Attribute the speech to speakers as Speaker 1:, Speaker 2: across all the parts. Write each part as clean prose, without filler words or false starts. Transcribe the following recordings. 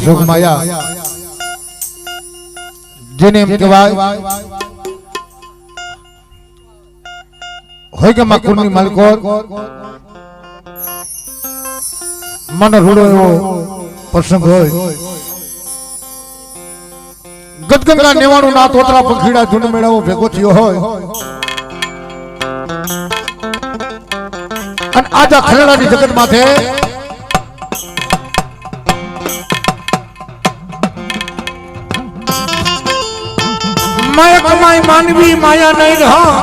Speaker 1: માં જોગમાયા જેને એમ કહેવાય હોય કે માં કુળની માલિકો મને રૂડો એવો પ્રસંગ હોય ગદગંગા નેવાણું ના તોતરા પંખીડા ઝુંડ મેળાવો ભેગો થયો હોય અને આજા ખરેડાની જગત માથે માયા કમાઈ માનવી માયા નહીં રહા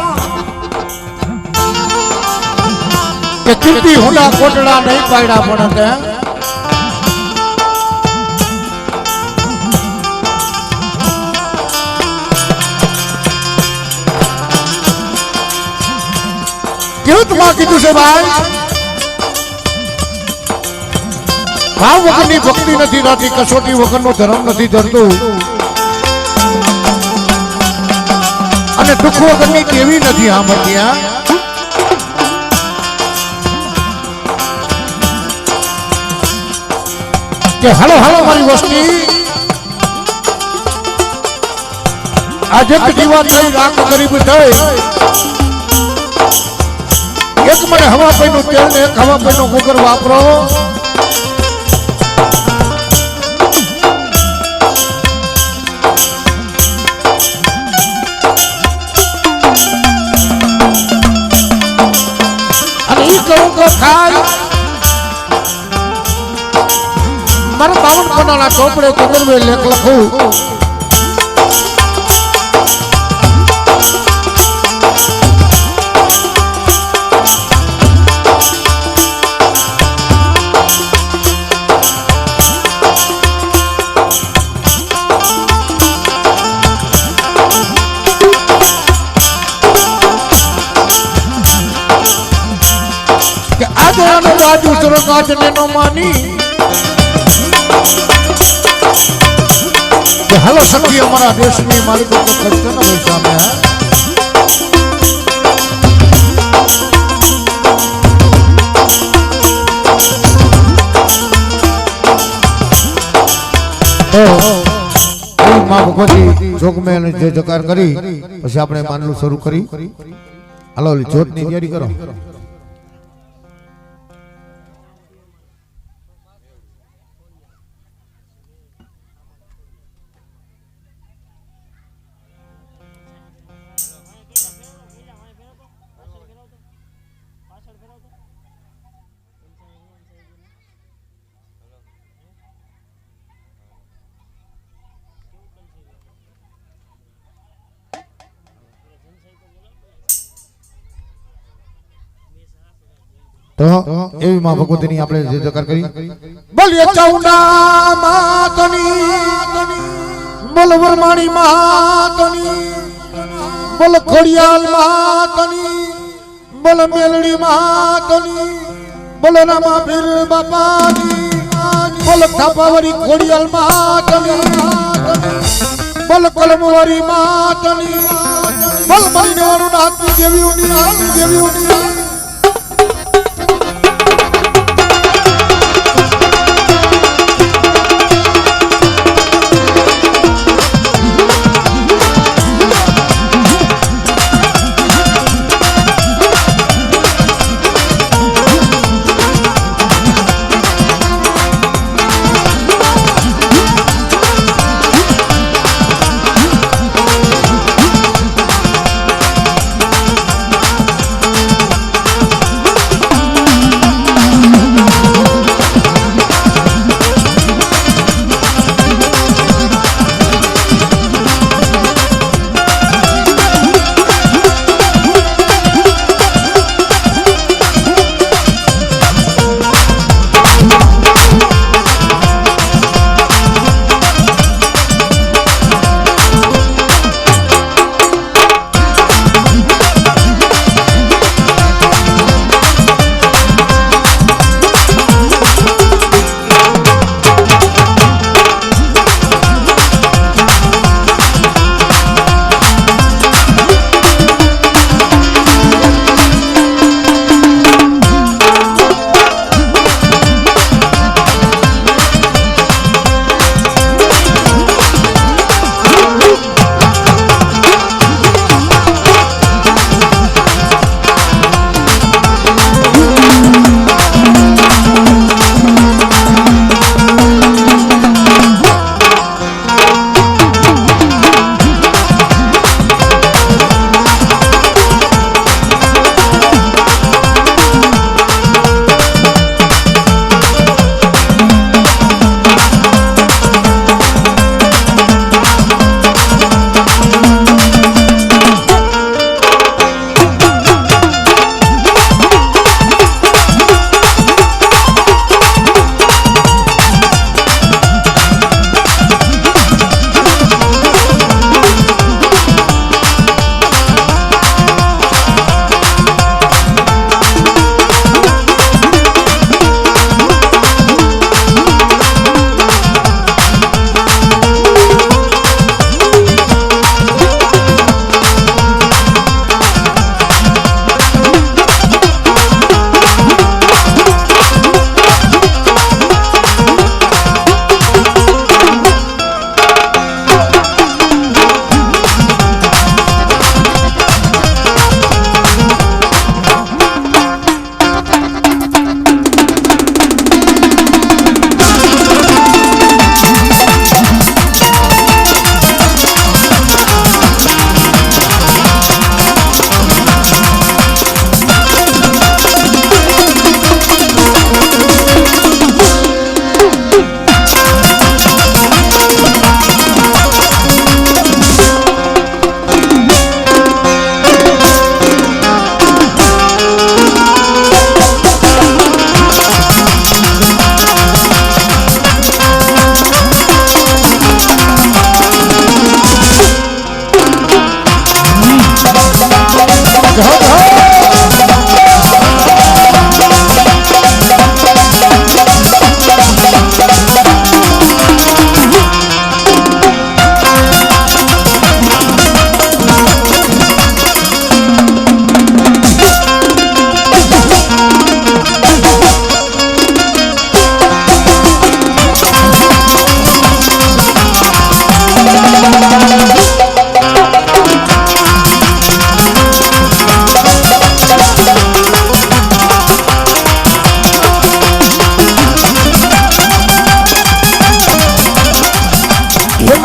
Speaker 1: કે કીર્તિ હોડા કોટડા નહીં પાડ્યા પણ તે કેવું તમારે કીધું છે ભાઈ ભાવ વગરની ભક્તિ નથી થતી કસોટી વગરનો ધર્મ નથી ધરતું અને દુઃખ વગરની કેવી નથી આમત્યા કે હાલો હાલો મારી વસ્તી આજે જીવા થઈ રાખ ગરીબ થઈ એક મને હવા પૈનું તેલ ને એક હવા પૈનો ગોગર વાપરો અને ઈ કહું તો થાય મારા 52 કોનાના ચોપડે કદરવે લેખ લખું બાજુ સરકાજ ને નો માની કે હાલો સખી અમારા દેશની માલિકો તો ખર્ચો ન હોય સામે તો માં ભગવતી જોગમેલ જે જકાર કરી પછી આપણે માનલું શરૂ કરી હાલો જોતની તૈયારી કરો તો એવી માં ભગવતીની આપણે જે જકાર કરી બોલીએ ચૌડા માતની બોલ વરમાણી માતની બોલ ખોડિયાલ માતની બોલ મેલડી માતની બોલ રામા પીર બાપાની બોલ થાપાવાળી ખોડિયાલ માતની બોલ કલમવાળી માતની બોલ મરીનેવાળું નાથની દેવીઓની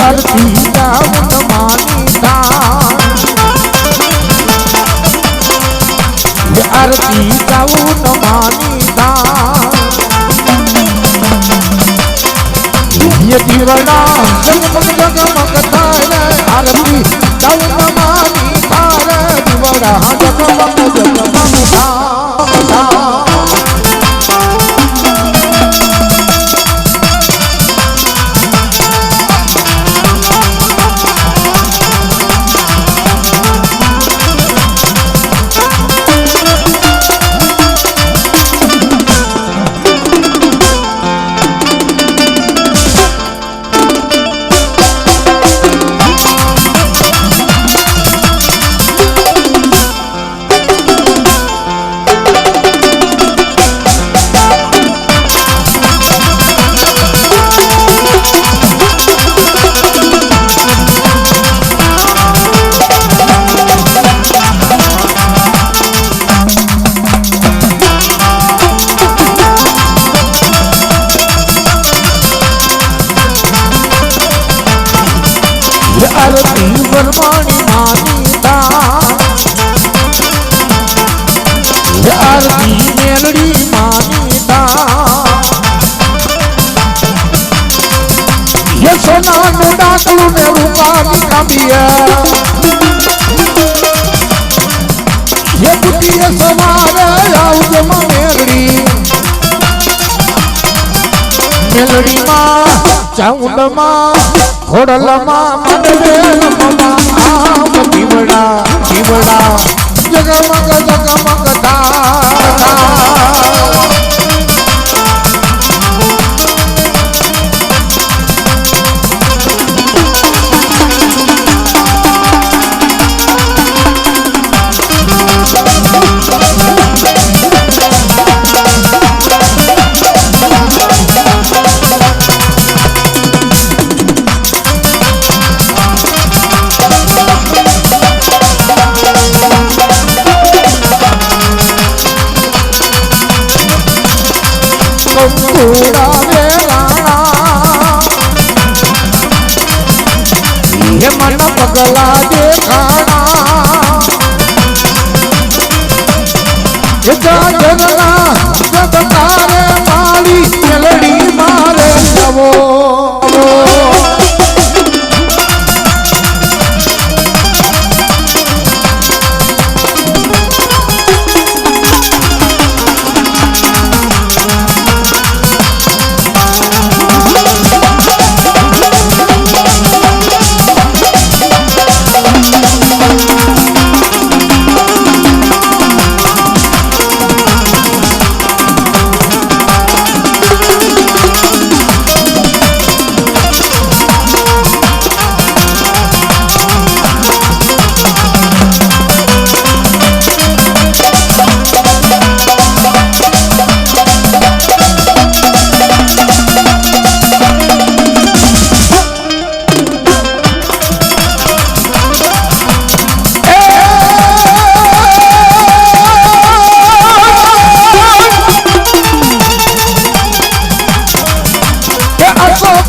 Speaker 1: અરથી જાઉં માની ધામ આરતી જાઉં માની ધામ ये दीवाना जगमग जगमग थारे आरती जाऊं मानी थारे दीवाना जगमग जगमग आरती बरमानी मानी आरती मेलड़ी मानी ये सोना नो डाकलू ने रूपानी काबिया ये बुद्धिया समारे आउज मेलड़ी मेलड़ी मां चाउंड मां खोडल मां मनवेल मां आम दीवड़ा दीवड़ा जगमग जगमग धारा कंकूड़ा वेलाना ये मन पगला देखाना ये जागरना जब तारे माली मेलड़ी मारे नवो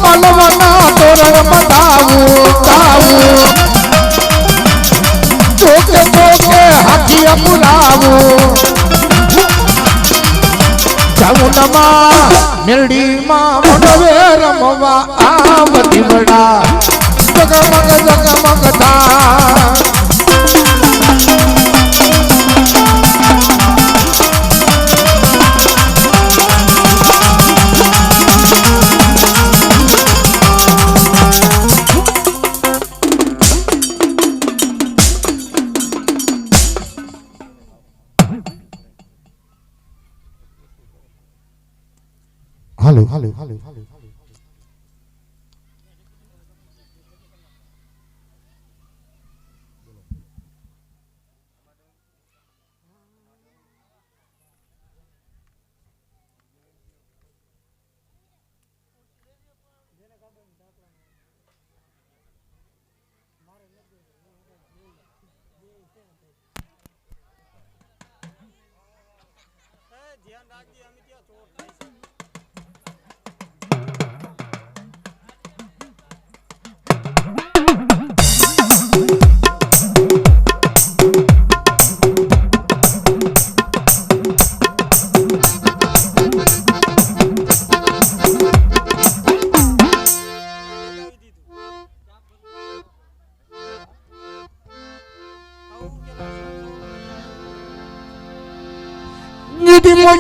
Speaker 1: पलवना तोरण बताऊं ताऊं तोके तोके हाथिया बुलाऊं जाऊं नमा मेलड़ी मां मनवे रमवा आवती बड़ा जगमग जगमग था हेलो हेलो हेलो
Speaker 2: ધ્યાન રાખજે અમે ત્યાં ચોર થાય છે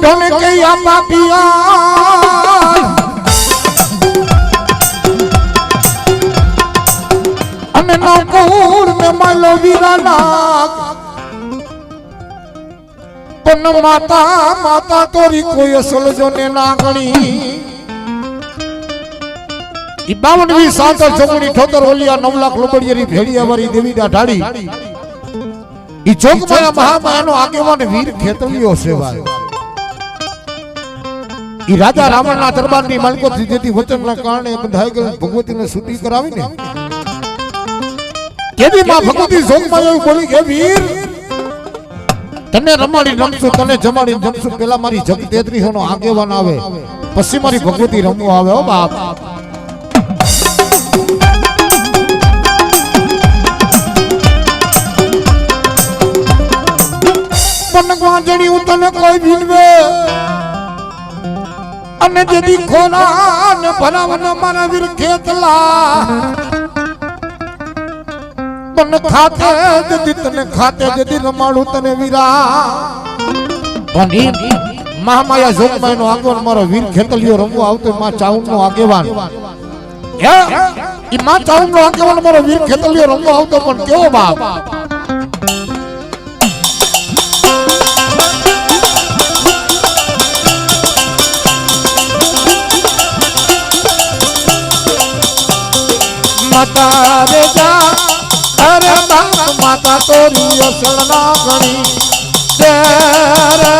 Speaker 1: ઢોલે કે આ પાપિયા અને નો કુળ મે માલો વીરાના પણ માતા માતા તોરી કોઈ અસલ જોને ના ગણી ઈ 52 સાતર ચોકડી ઠોતર ઓલિયા 9 લાખ લોબડિયારી ભેડિયા વાળી દેવી ઢાળી ઈ ચોકમાં મહામાયાનો આગેવાન વીર ખેતલિયો સેવા ઈ રાજા રાવણના દરબારની માલિકોથી જેથી વચનના કારણે બંધાઈ ગયેલ ભગવતીને શુદ્ધિ કરાવીને કેદી માં ભગવતી જોગમાં એવું બોલી કે વીર તને રમાડી રમશું તને જમાડી જમશું પેલા મારી જગ તેત્રીસોનો આગેવાન આવે પછી મારી ભગવતી રમવા આવે હો બાપ વાંજણી હું તને કોઈ ભીનવે અને જેદી ખોના ને ભરાવના મારા વીર ખેતલા તને ખાતે જેદી તને ખાતે જેદી રમાડું તને વીરા પણ મહામાયા જોગમાય નો આગેવાન મારો વીર ખેતલિયો રમવા આવતો માં ચાઉન નો આગેવાન ઈ માં ચાઉન નો આગેવાન મારો વીર ખેતલિયો રમવા આવતો પણ કેવો બાપ माता रे जा अरे बाप माता तोरी असल ना गणी तेरे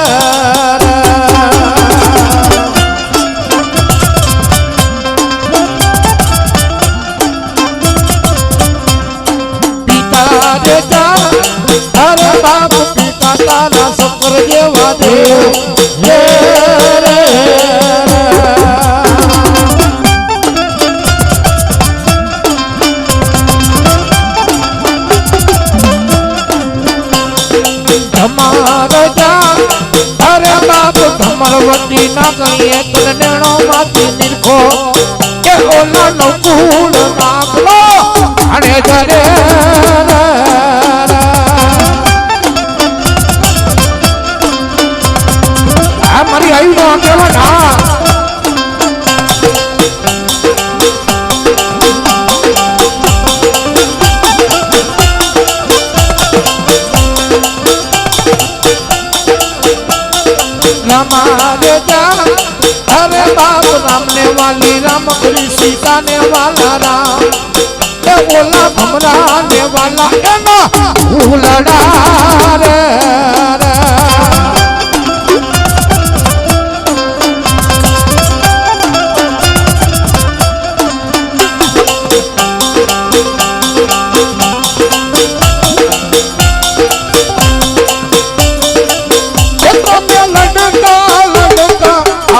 Speaker 1: पिता रे जा अरे बाप पिता तारा शुक्र जेवा देव रे अरे बाप धमरवती ना कहिए तुन नेणो माती निरखो के ओला नो कूड़ नागलो अने जरे आ मारी आई नो केवा ना हमारे जा अरे बाप राम ने वाली राम करी सीता ने वाला राम ए बोला भमरा ने वाला ए ना उलड़ा रे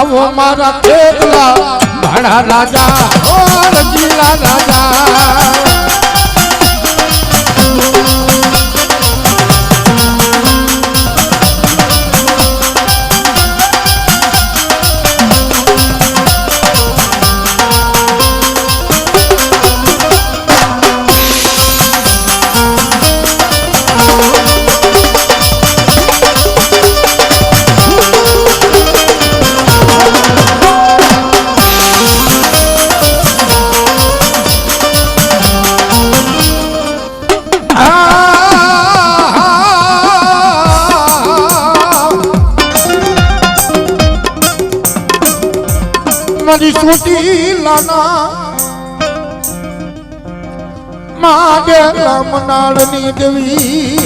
Speaker 1: वो मारा खेतला बड़ा राजा और रंगीला राजा મારી છોટી લાના માગે રામનાળની દેવી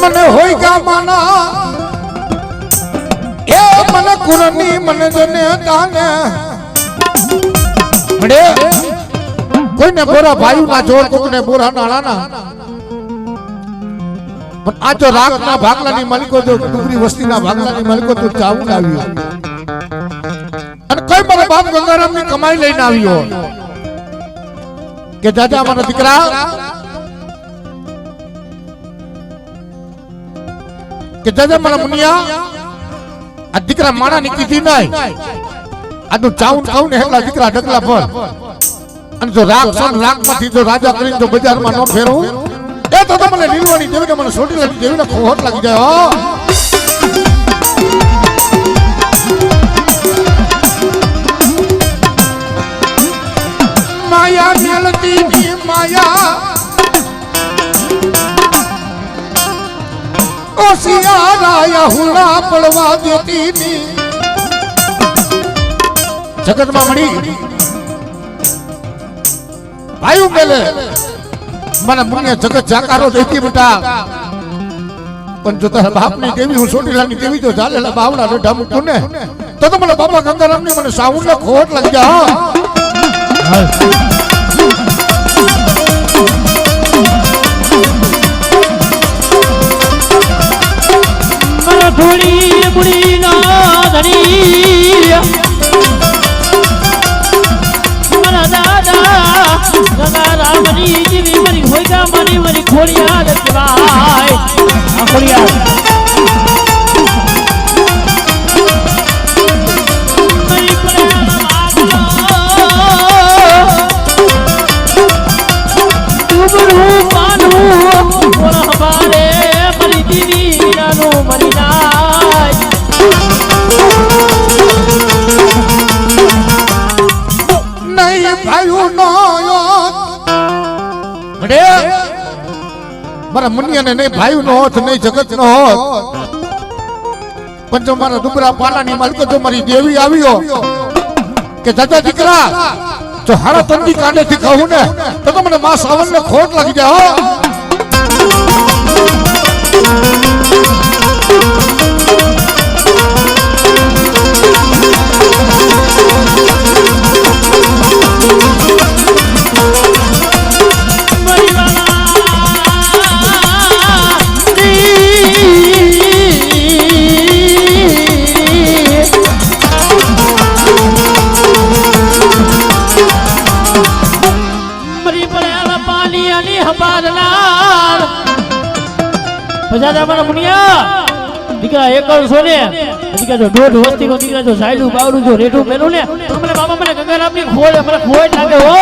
Speaker 1: મને હોય ગા માના એ મને કુરની મને જને તાને મળે કોઈને બોરા ભાઈ ના જોર કોઈને બોરા નાળાના પણ આ તો રાગના ભાગલાની માલિકો જો ડુંગરી વસ્તીના ભાગલાની માલિકો તો ચાવું આવ્યો અને કઈ મારા બાપ ગંગારામની કમાઈ લઈને આવ્યો કે દાદા મારા દીકરા કે દાદા મારા મુનિયા આ દીકરા માણા ની કીધી નહીં આ તો ચાવું ખાવ ને એટલા દીકરા ઢગલા પર અને જો રાગ માંથી જો રાજા કરીને જો બજારમાં ન ફેરવું એ તો મને લીલવાની દેવીને મને સોટી લાગી દેવીને ખોટ લાગી જાય હો માયા મેલતી ની માયા ઓસિયારા હુલા પડવા દેતી ની જગતમાં મળી ભાઈ મેલે મને મુનિયા જગત જાકારો દેતી બેટા પણ જો તારા બાપની દેવી હું સોટીલાની દેવી જો ચાલેલા બાવડા રેઢા મૂકું ને તો મને બાપા ગંગારામની મને સાઉન્ડ ને ખોટ લાગી જાય
Speaker 3: મારા થોડી બુડી ના ધણી મારા દાદા ગંગારામની જેવી મારી હોયગા મારી ખોડિયાર કહેવાય આ ખોડિયાર
Speaker 1: મારા મુનિયાને નહીં ભાઈ નો હોત નહીં જગત નો હોત પણ જો મારા ડુબરા પાલાની માલિકો જો મારી દેવી આવ્યો કે દાદા દીકરા જો હારા તંદી કાંડે થી કહું ને તો મને માં સાવન ને ખોટ લાગી જાય હો
Speaker 3: મારા મુનિયા દીકરા એકલ છો ને દીકરા જો દોઢ વસ્તી નો દીકરા જો સાયલું બાવડું જો રેઠું મેલું ને તો મને બાબા મને ગંગારામની ખોટ મને ખોટ લાગે હો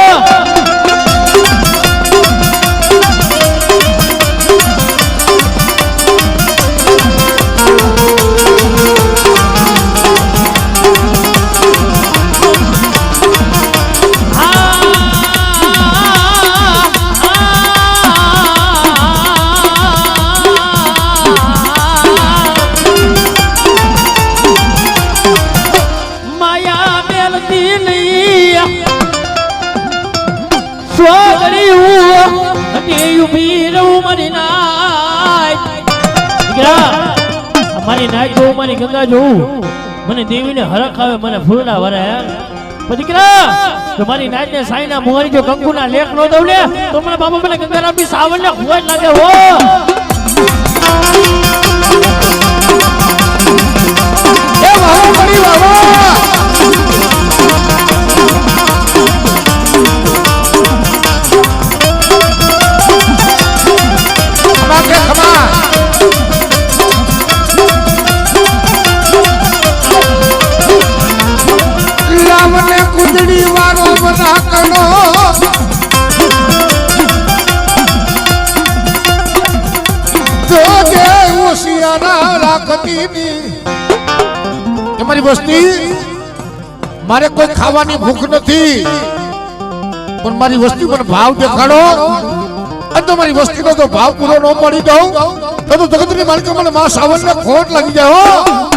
Speaker 3: મારી ગંગા જોઉં મને દેવીને હરખ આવે મને ફૂલના વરે દીકરા તો મારી નાચ ને સાઈના મોહરી જો કંકુના લેખ નો દઉં ને તો મને બાબા મને ગંગારામની સાવન ને ખોટ લાગે હો
Speaker 1: એ વાહ મરી વાહ કુદડી વાળો બના કનો જોજે હોશિયારા રાખતી ની તમારી વસ્તી મારે કોઈ ખાવાની ભૂખ નથી પણ મારી વસ્તી પર ભાવ દેખાડો અને તમારી વસ્તીનો તો ભાવ પૂરો ન પડી દઉં તો જગતની માલિકા મને માં સાવન ને ખોટ લાગી જાય હો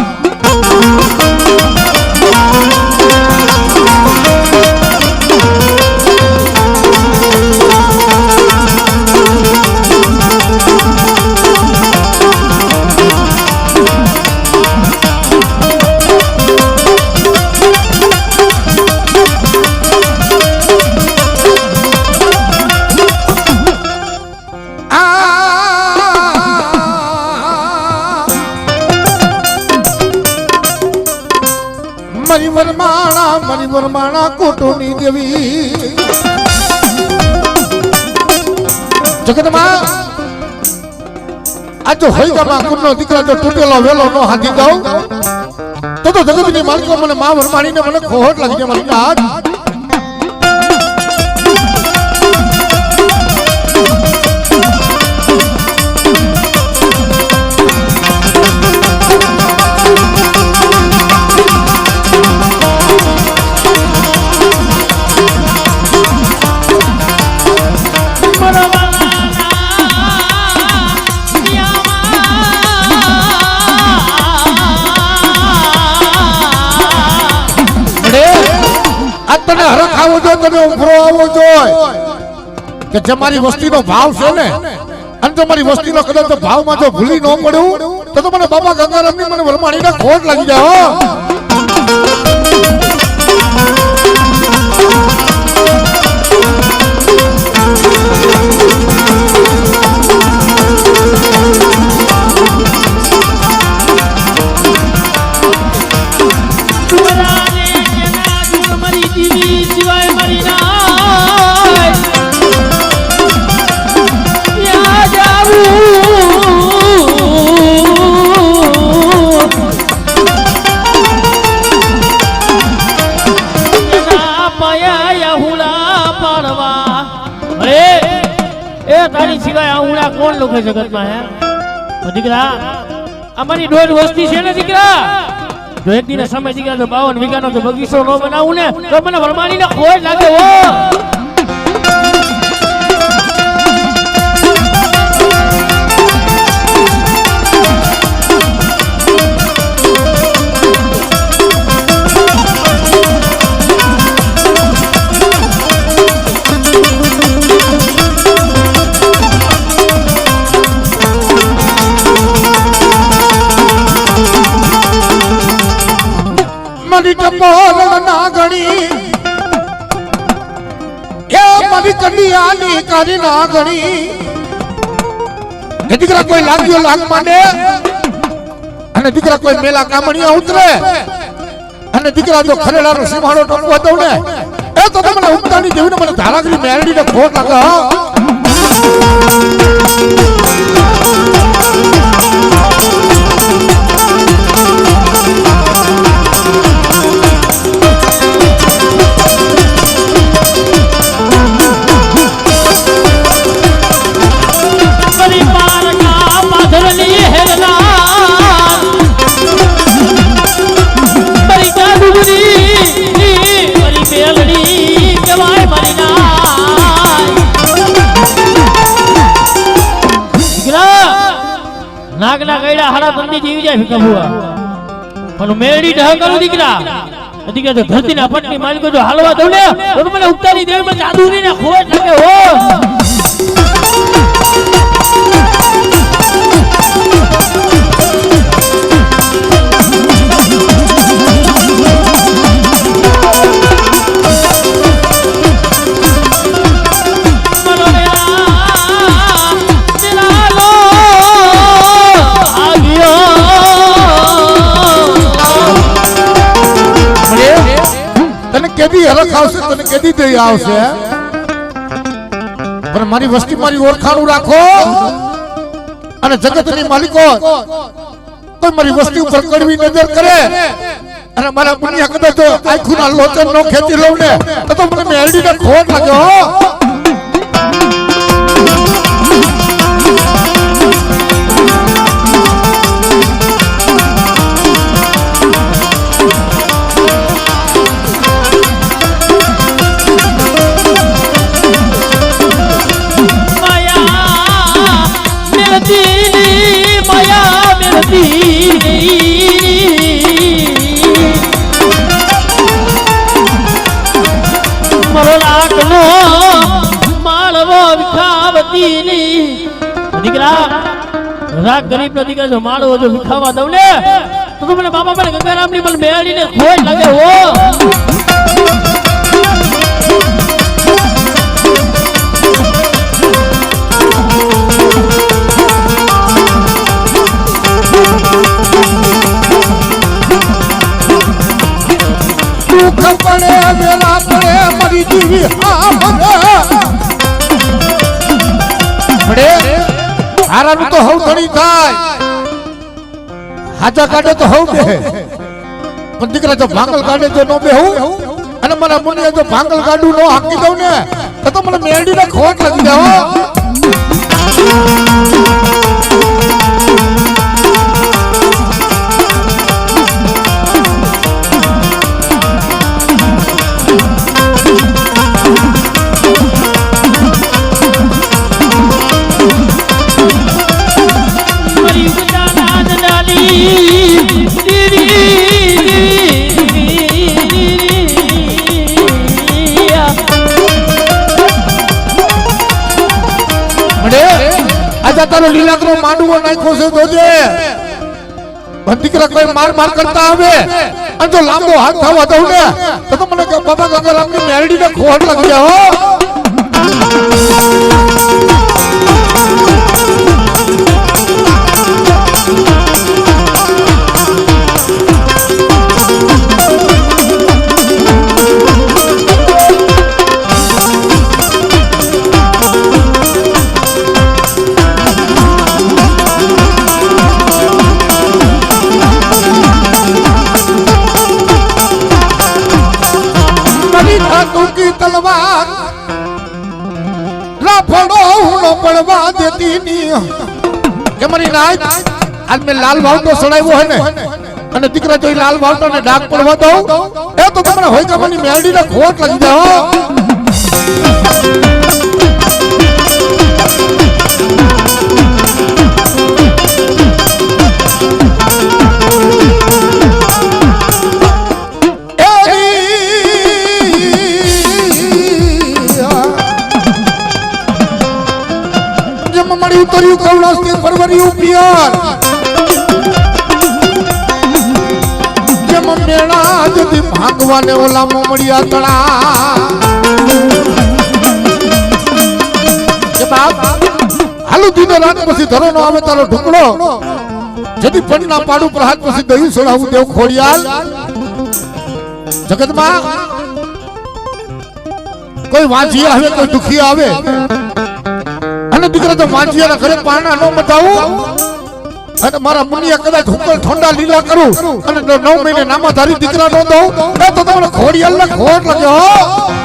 Speaker 1: મરી વરમાણા કોટોની દેવી જગતમાં આ જો હૈયામાં કુનો દીકરા જો તૂટેલો વેલો નો હાથી દઉં તો જગતની માલિકો મને માં વરમાણીને મને ખોટ લાગી જાય મારી નાથ કે જે મારી વસ્તીનો ભાવ છે ને અને જો મારી વસ્તીનો કદાચ તો ભાવમાં જો ભૂલી ન પડ્યું તો મને બાબા ગંગારામની મને વરમાણીને ખોટ લાગી જાય હો.
Speaker 3: તારી સિવાય આઉણા કોણ લોકો જગતમાં હે દીકરા અમારી દોઢ વસ્તી છે ને દીકરા જો એક દિને સમય દીકરા તો 52 વીઘાનો જો બગીચો ન બનાવું ને તો મને વરમાણીને ખોટ લાગે હો.
Speaker 1: મારી ટપોલ ના ગણી એ મારી કન્યાની કરી ના ગણી દીકરા કોઈ લાગ્યો લાગ માંડે અને દીકરા કોઈ મેલા કામણિયા ઉતરે અને દીકરા જો ખરેડાનો સીમાડો ટપવો દઉં ને એ તો તમને ઉમતાની દેવીને મને ધારાગરી મેરડીને ખોટ લાગે હો.
Speaker 3: નાગના ગયડા હારા બંદી જીવી જાય ફીકા પણ મેરડી ઢહ કરું દીકરા દીકરા તો ધરતીના પટની માલિકો જો હાલવા દઉં ને તો મને ઉગતાની દેવીમાં જાદુરીને ખોટ લાગે હો.
Speaker 1: કેદી હરખ આવશે તને કેદી દઈ આવશે પણ મારી વસ્તી મારી ઓળખાણું રાખો અને જગતની માલિકો કોઈ મારી વસ્તી ઉપર કડવી નજર કરે અને મારા પુણ્ય કદાચ આંખોના લોચન નો ખેંચી લઉં ને તો મને મેરડીને ખોટ લાગે હો. રાગ ગરીબ નો દીકરા જો માળો જો વિખાવા દઉં ને તો મને બાબા મને ગંગારામની મને મેળીને ખોટ લાગે હો. દુઃખ પડે વેલા પડે મરી જીવી હારાનું તો હવ ઘણી થાય હાજા કાઢે તો હવ બે પણ દીકરા જો ભાંગલ કાઢે તો નો બેહું અને મારા મુનિએ જો ભાંગલ કાઢું નો હાકી દઉં ને તો મને મેરડીને ખોટ લાગી જાય હો. તારો લીલાકનો માંડવો નાખ્યો છે જોજે પણ દીકરા કોઈ માર કરતા આવે અને જો લાંબો હાથ થવા દઉં ને તો મને બાબા ગંગારામની મેરડીને ખોટ લાગી જાય હો तलवार राफड़ो हुनो पड़वा देती नी के मरी नाय आज में लाल भाव तो सड़ायो है ने અને દીકરા જોઈ લાલ ભાવતો ને ડાક પડવા દો એ તો તમને હોય કે મની મેરડી ને ખોટ લાગી જાય ઉતર્યું કવળાસ કે ફરવરી પિયર જેમ મેળા જતી ભાગવાને ઓલા મોમડિયા તળા કે બાપ હાલુ દીને રાત પછી ધરોનો આવે તારો ઢુકડો જદી પણના પાડું પ્રહાત પછી દહીં છોડાવું દેવ ખોડિયાલ જગતમાં કોઈ વાંચી આવે કોઈ દુખી આવે અને દીકરા તો વાંચિયાના ઘરે પાણા નો બતાવું અને મારા મુનિયા કદાચ હુકલ ઠંડા લીલા કરું અને 9 મહિને નામાધારી દીકરા નો દઉં તો તમને ખોડિયાલ ને ખોટ લાગ્યો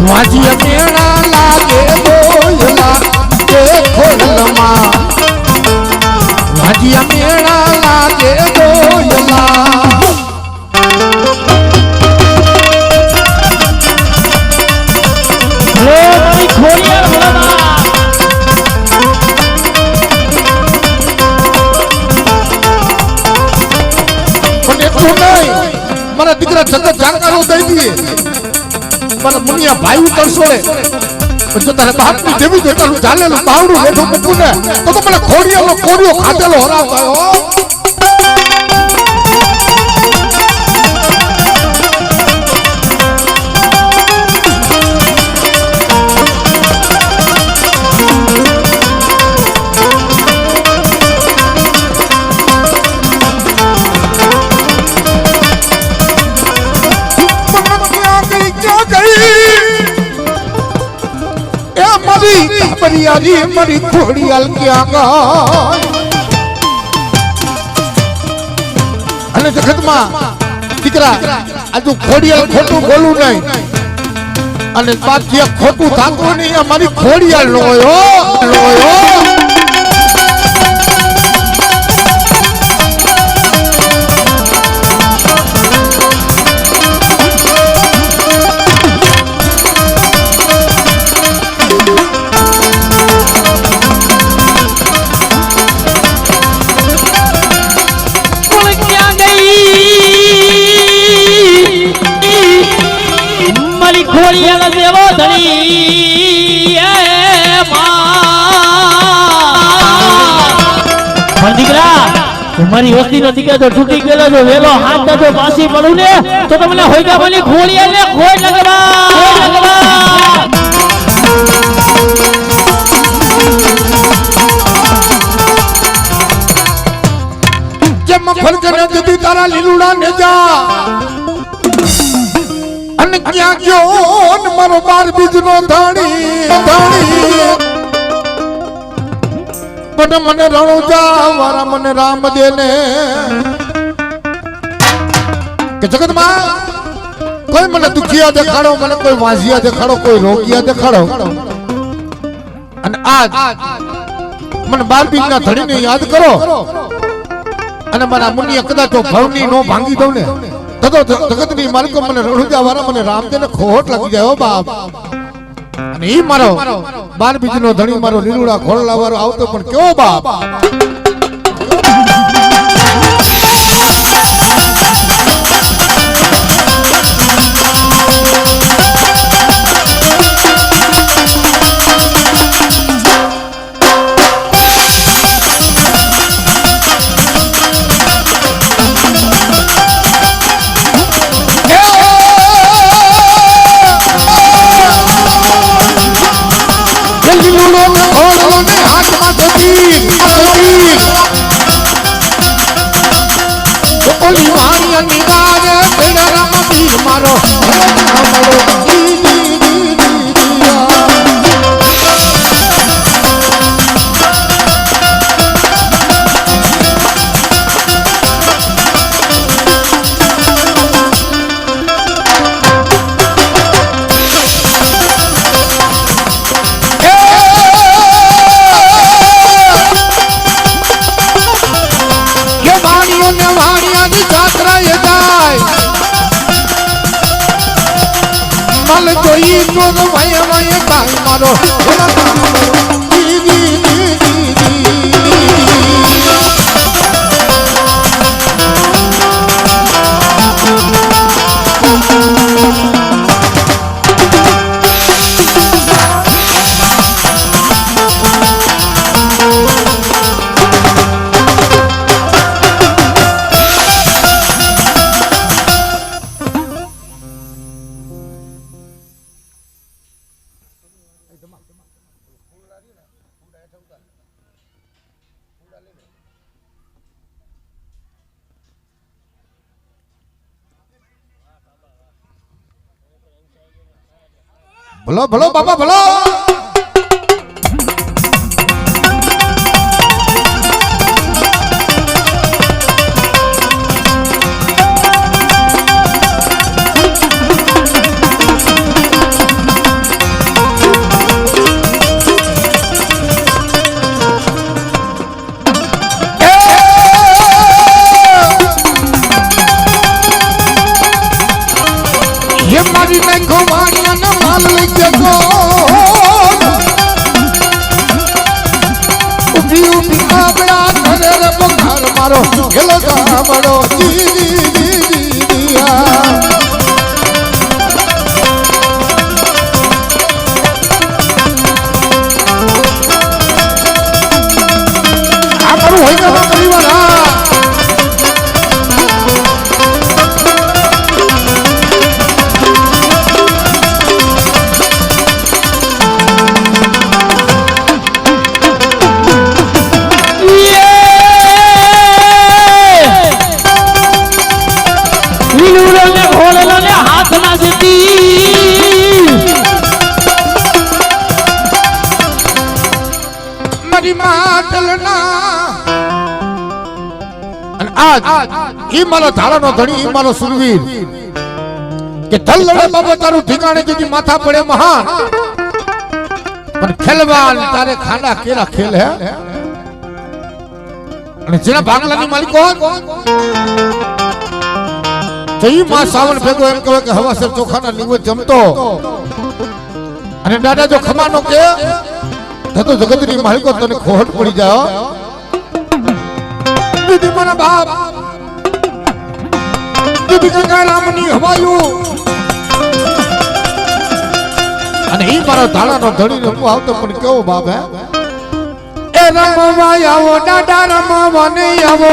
Speaker 1: વાજીયા મેણા લાગે બોયલા કે ખોલમાં વાજીયા મેણા લાગે બોયલા પણ એટલું નહીં મારા દીકરા જગત જાણકારો દઈ દઈએ મારા મુનિયા ભાઈ ઉતરશો રે જો તારે બાપની દેવી જોતાનું ચાલેલું બાવડું હેઠું મૂકું ને તો મને ખોડિયાનો કોડિયો ખાધેલો હરાવતા હો બરિયારી મારી ખોડિયાલ ક્યાં ગઈ અને જગતમાં દીકરા આજુ ખોડિયાલ ખોટું બોલું નહીં અને બાકી ખોટું થાતું નહીં અમારી ખોડિયાલ નો હોય
Speaker 3: ખોડિયાલ દેવો ધણી મારી વસ્તીનો દીકરા જો તૂટી ગયેલો જો વેલો હાથ જો પાછી પડું ને તો તમને હોયગા બોલી ખોળિયા ને ખોળ લગવા
Speaker 1: જેમ ફરજને જતી તારા લીલુડા ને જા અને ક્યાં ગયો ને મારો બાર બીજનો ધાણી પણ મને રણુજા વારા મને રામ દેને કે જગતમાં કોઈ મને દુખિયા દેખાડો મને કોઈ વાંઝિયા દેખાડો કોઈ રોગિયા દેખાડો અને આજ મને બાર બીજના ધણીને યાદ કરો અને મારા મુનિએ કદાચ ભવની નો ભાંગી દઉં ને તો જગતની માલિકો મને રણુજા વાળા મને રામ દેને ખોટ લાગી જાય હો બાપ અને ઈ મારો બાર બીજનો ધણી મારો લીલુડા ખોળલા વાળો આવતો પણ કેવો બાપ ઓલી વાણિયા નિવારે પેડારામાં પીર મારો મલ જોઈ તો વય વય કાય મારો ભલો ભલો બાબા ભલો મારી નાખો વાણિયા માલ લઈ જતો ઉભી ઉભી કાબડા કરે રે બખાર મારો હેલો ગામડો આ મારું હોય કે પરિવાર ઈ મારો ધારાનો ધણી ઈ મારો સુરવીર કે ધલ લડે બાબા તારું ઠિકાણે જેથી માથા પડે મહાન પણ ખેલવાન તારે ખાડા કેરા ખેલ હે અને જેના ભાગલાની માલિકો જઈ માં સાવન ભેગો એમ કહે કે હવાસર ચોખાના નિવેદ જમતો અને દાદા જો ખમાનો કે તો જગતની માલિકો તને ખોટ પડી જાય દીદી મારા બાપ દીદી કાકા રામની હવાયું અને ઈ મારો ધાણાનો ધણી રમવા આવતો પણ કેવો બાપ હે એ રમવા આવો દાદા રમવા નહીં આવો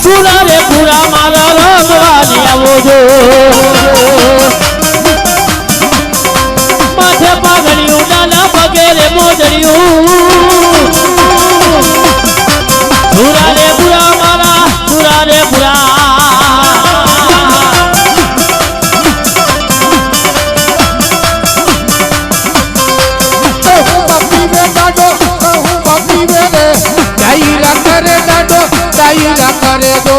Speaker 3: પૂરા રે પૂરા મારા રમવાની આવો જો માથે પાઘડિયું નાના પગેરે મોજડિયું પૂરા રે પૂરા મારા પૂરા રે પૂરા
Speaker 1: કરે દો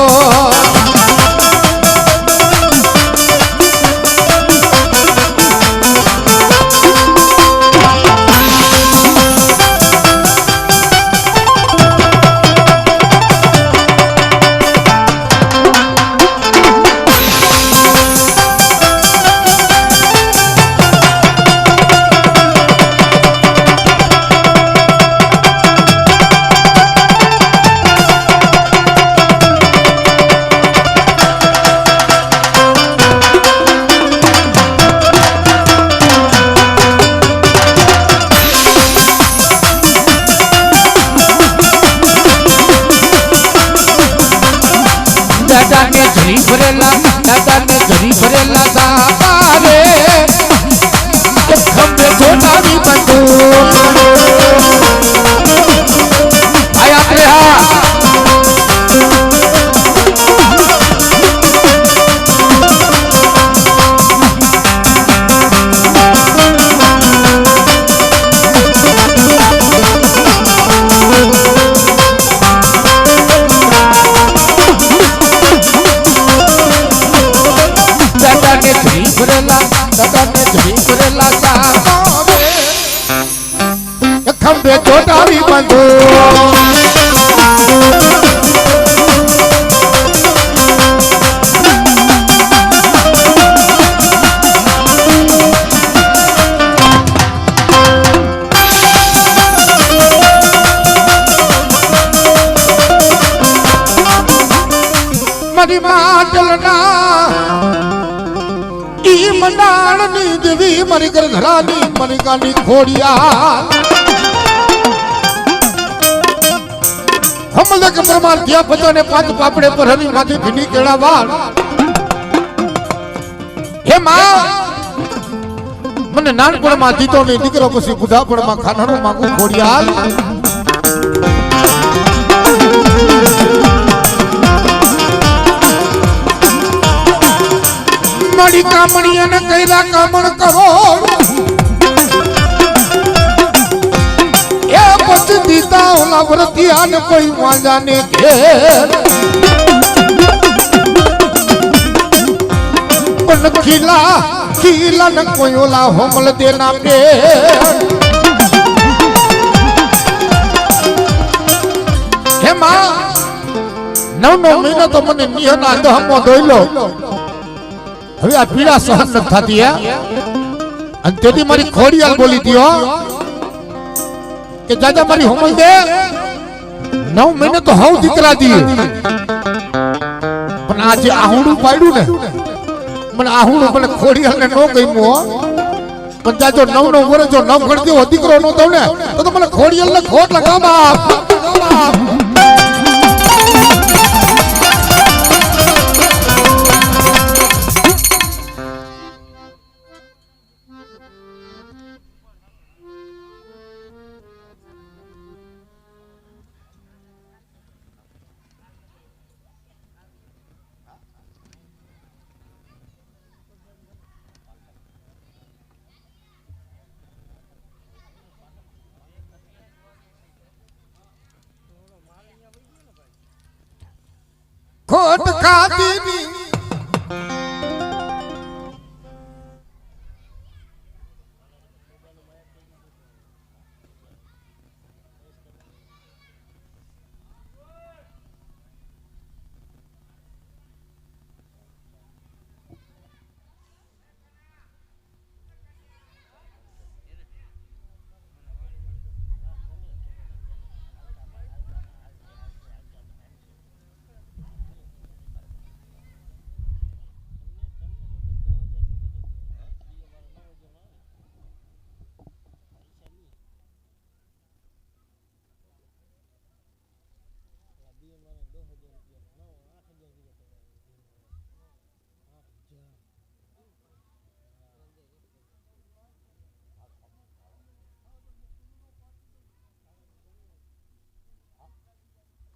Speaker 1: દાદા ને જરી ભરેલા દાદા રે ખંભે જોટાવી બંધુ આયા રે હા ખંભે ચોટાવી બંધો મારી માટલના ઈ મંડાણની દેવી મારી ઘરઘરાની મનિકાની ખોડિયા હમલે કે પરમાર થયા પતાને પાંચ પાપડે પર હરી માથે ભીની કેળા વાળ હે માં મને નાનપણમાં દીતો ને દીકરો પછી બુઢાપણમાં ખાનારો માંગુ ખોડિયાલ મારી કામણીએ ને કઈરા કામણ કરો એ પછી દીતા ઓલા વ્રતિયા ને કોઈ વાંજા ને ઘેર પણ ખીલા ને કોઈ ઓલા હોમલ દેના બે હે માં 9 મહિના તો મને નિયના દહમો દોઈલો હવે આ પીડા સહન નથી થતી હે અને તેથી મારી ખોડિયાલ બોલી દીઓ કે જાજા મારી હોમલ દે 9 મહિને તો હવ દીકરા દી પણ આજે આહુડું પાડ્યું ને મને આહુડું મને ખોડિયાલ ને નો ગમ્યો પણ જાજો 9 વર્ષ જો ન ફળ દેવો દીકરો નો દઉં ને તો મને ખોડિયાલ ને ખોટ લગાવા ખોટ ખાતી ની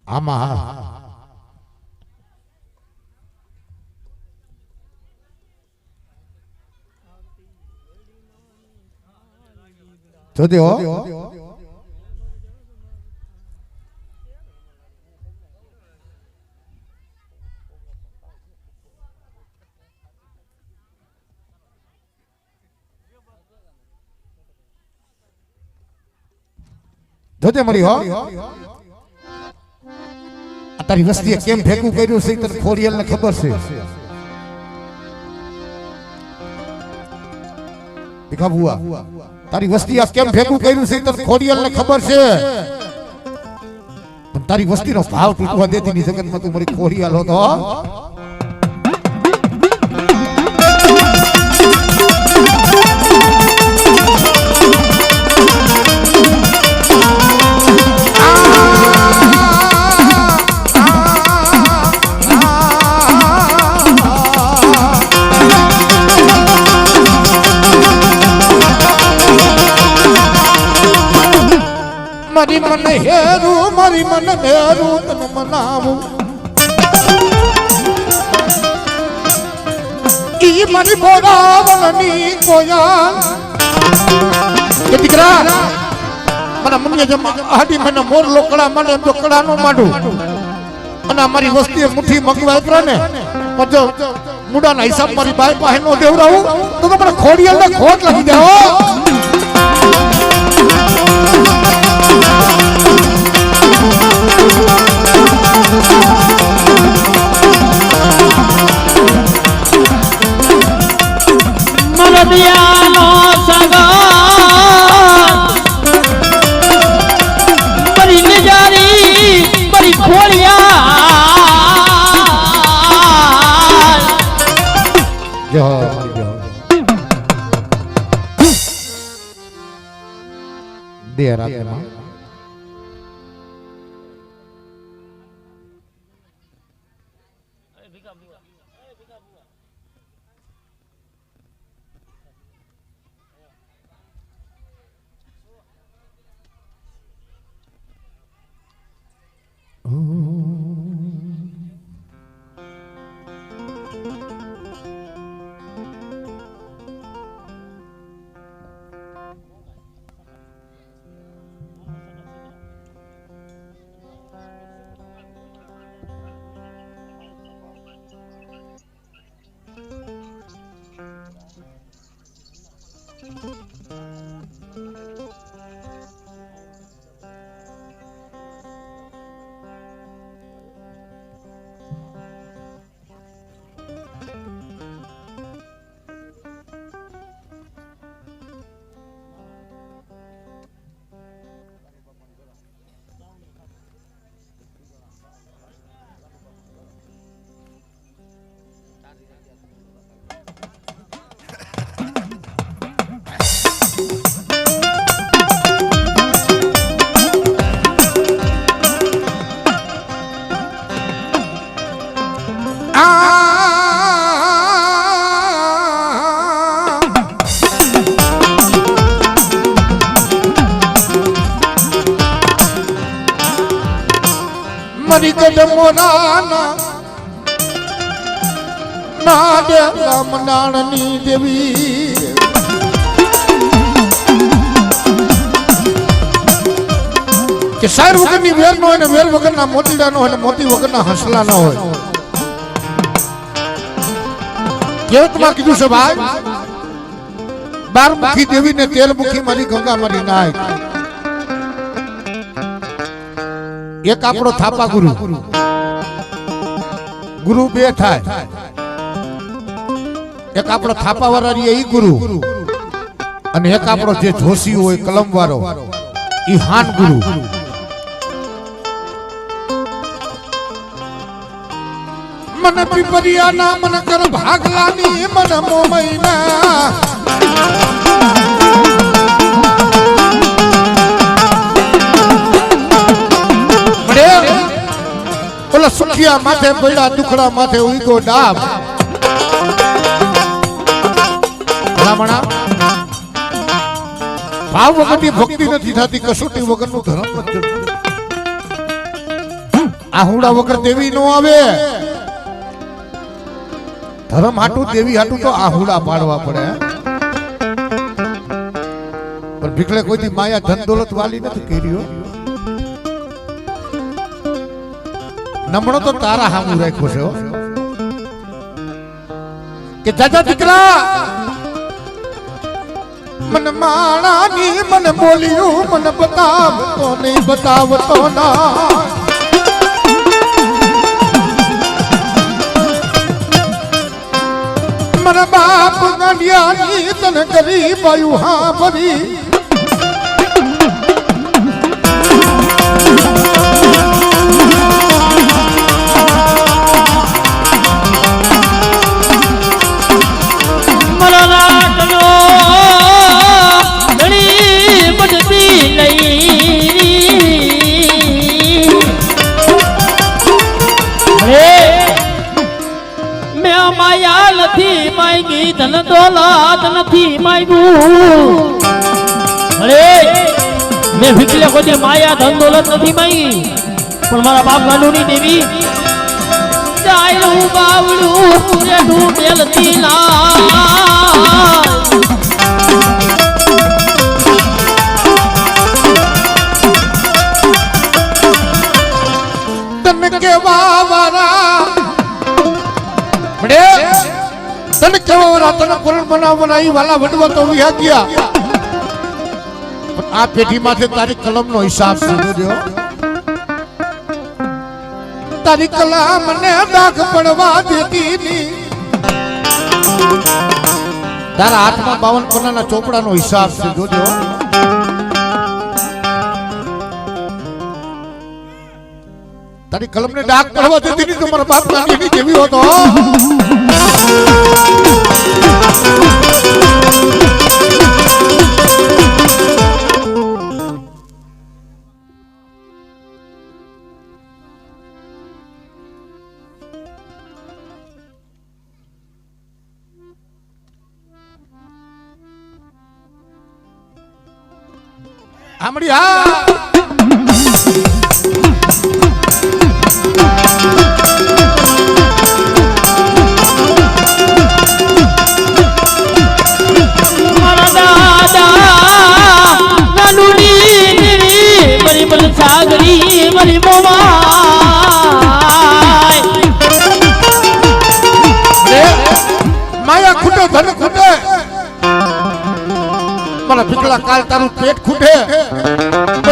Speaker 1: આમાં હા જોજો જોજે મળી હો તારી વસ્તીએ કેમ ભેગું કર્યું છે તને ખોડિયાલ ને ખબર છે ભીખા બુઆ તારી વસ્તી આ કેમ ભેગું કર્યું છે તને ખોડિયાલ ને ખબર છે પણ તારી વસ્તીનો ભાવ તૂટવા દેતી ની જગતમાં તું મારી ખોડિયાલ હતો મારી મન હેરું મારી મન મેરું તને મનાવું ઈ મારી બોરાવણની કોયા કે દીકરા મારા મને જેમ આડી મને મોર લોકડા મને લોકડા નો માડું અને અમારી વસ્તીએ મુઠ્ઠી મગવાય કરે ને પછી મુડાના હિસાબ મારી બાઈ પાસે નો દેવરાવું તો મને ખોડિયાલ ને ખોટ લાગી દેવો
Speaker 3: મરદિયાનો સગા મારી નિજારી મારી ખોડિયાલ
Speaker 1: જો દે રાતમાં મારી ગઢમોરાના નાડે રામનાણની દેવી કે શાયર વગરની વેર નો હોય ને વેર વગરના મોતીડા નો હોય ને મોતી વગરના હસલા ન હોય કેવતમાં કીધું છે ભાઈ 12 મુખી દેવી ને 13 મુખી મારી ગંગા મારી નાય એક આપણો થાપા ગુરુ ગુરુ બે થાય એક આપણો થાપા વાળા ઈ ગુરુ અને એક આપણો જે જોશી હોય કલમ વાળો ઈ હાન ગુરુ મને પીપરિયા ના મન કર ભાગલાની મન મોમૈના ઓલા સુખિયા માથે પડ્યા દુખડા માથે ઉઈગો ડાબ ભલામણા ભાવ વગરની ભક્તિ નથી થતી કસોટી વગરનું ધર્મ નથી આહુડા વગર દેવી નો આવે. ધર્મ હાટું દેવી હાટું તો આહુડા પાડવા પડે. પણ ભીખલે કોઈથી માયા ધન દોલત વાલી નથી કર્યો. નમણો તો તારા હામું રાખ્યો છે હો. કે જાજા દીકરા મન માણાની મન બોલ્યું મન બતાવતો નહીં બતાવતો ના. મન બાપ ગણ્યાની તન ગરીબ આયુ હા ભરી.
Speaker 3: ધન દોલત નથી માંગ્યું. અરે મેં ભીખલે કોઈ માયા ધન દોલત નથી માંગી. પણ મારા બાપ ગાંડુની દેવી ચાલ્યું બાવડું રેઢું મેલતી ના.
Speaker 1: તને કેવા વારા મળે. તને કેવા વાળા તને પુરણ બનાવવાના ઈ વાલા વડવા તો વિહા ગયા. આ પેઢીમાંથી તારી કલમનો હિસાબ શોધો દો. તારી કલમ મને દાખ પડવા દેતી ની. તારા હાથમાં 52 પન્નાના ચોપડાનો હિસાબ શોધો દો. તારી કલમને ડાક પડવા દેતી ની. તમારા બાપ નાની કેવી હતો. આમડી હા
Speaker 3: સાગરી મરી
Speaker 1: માયા ખૂટે ધન ખૂટે. મારા ભીખલા કાલ તારું પેટ ખૂટે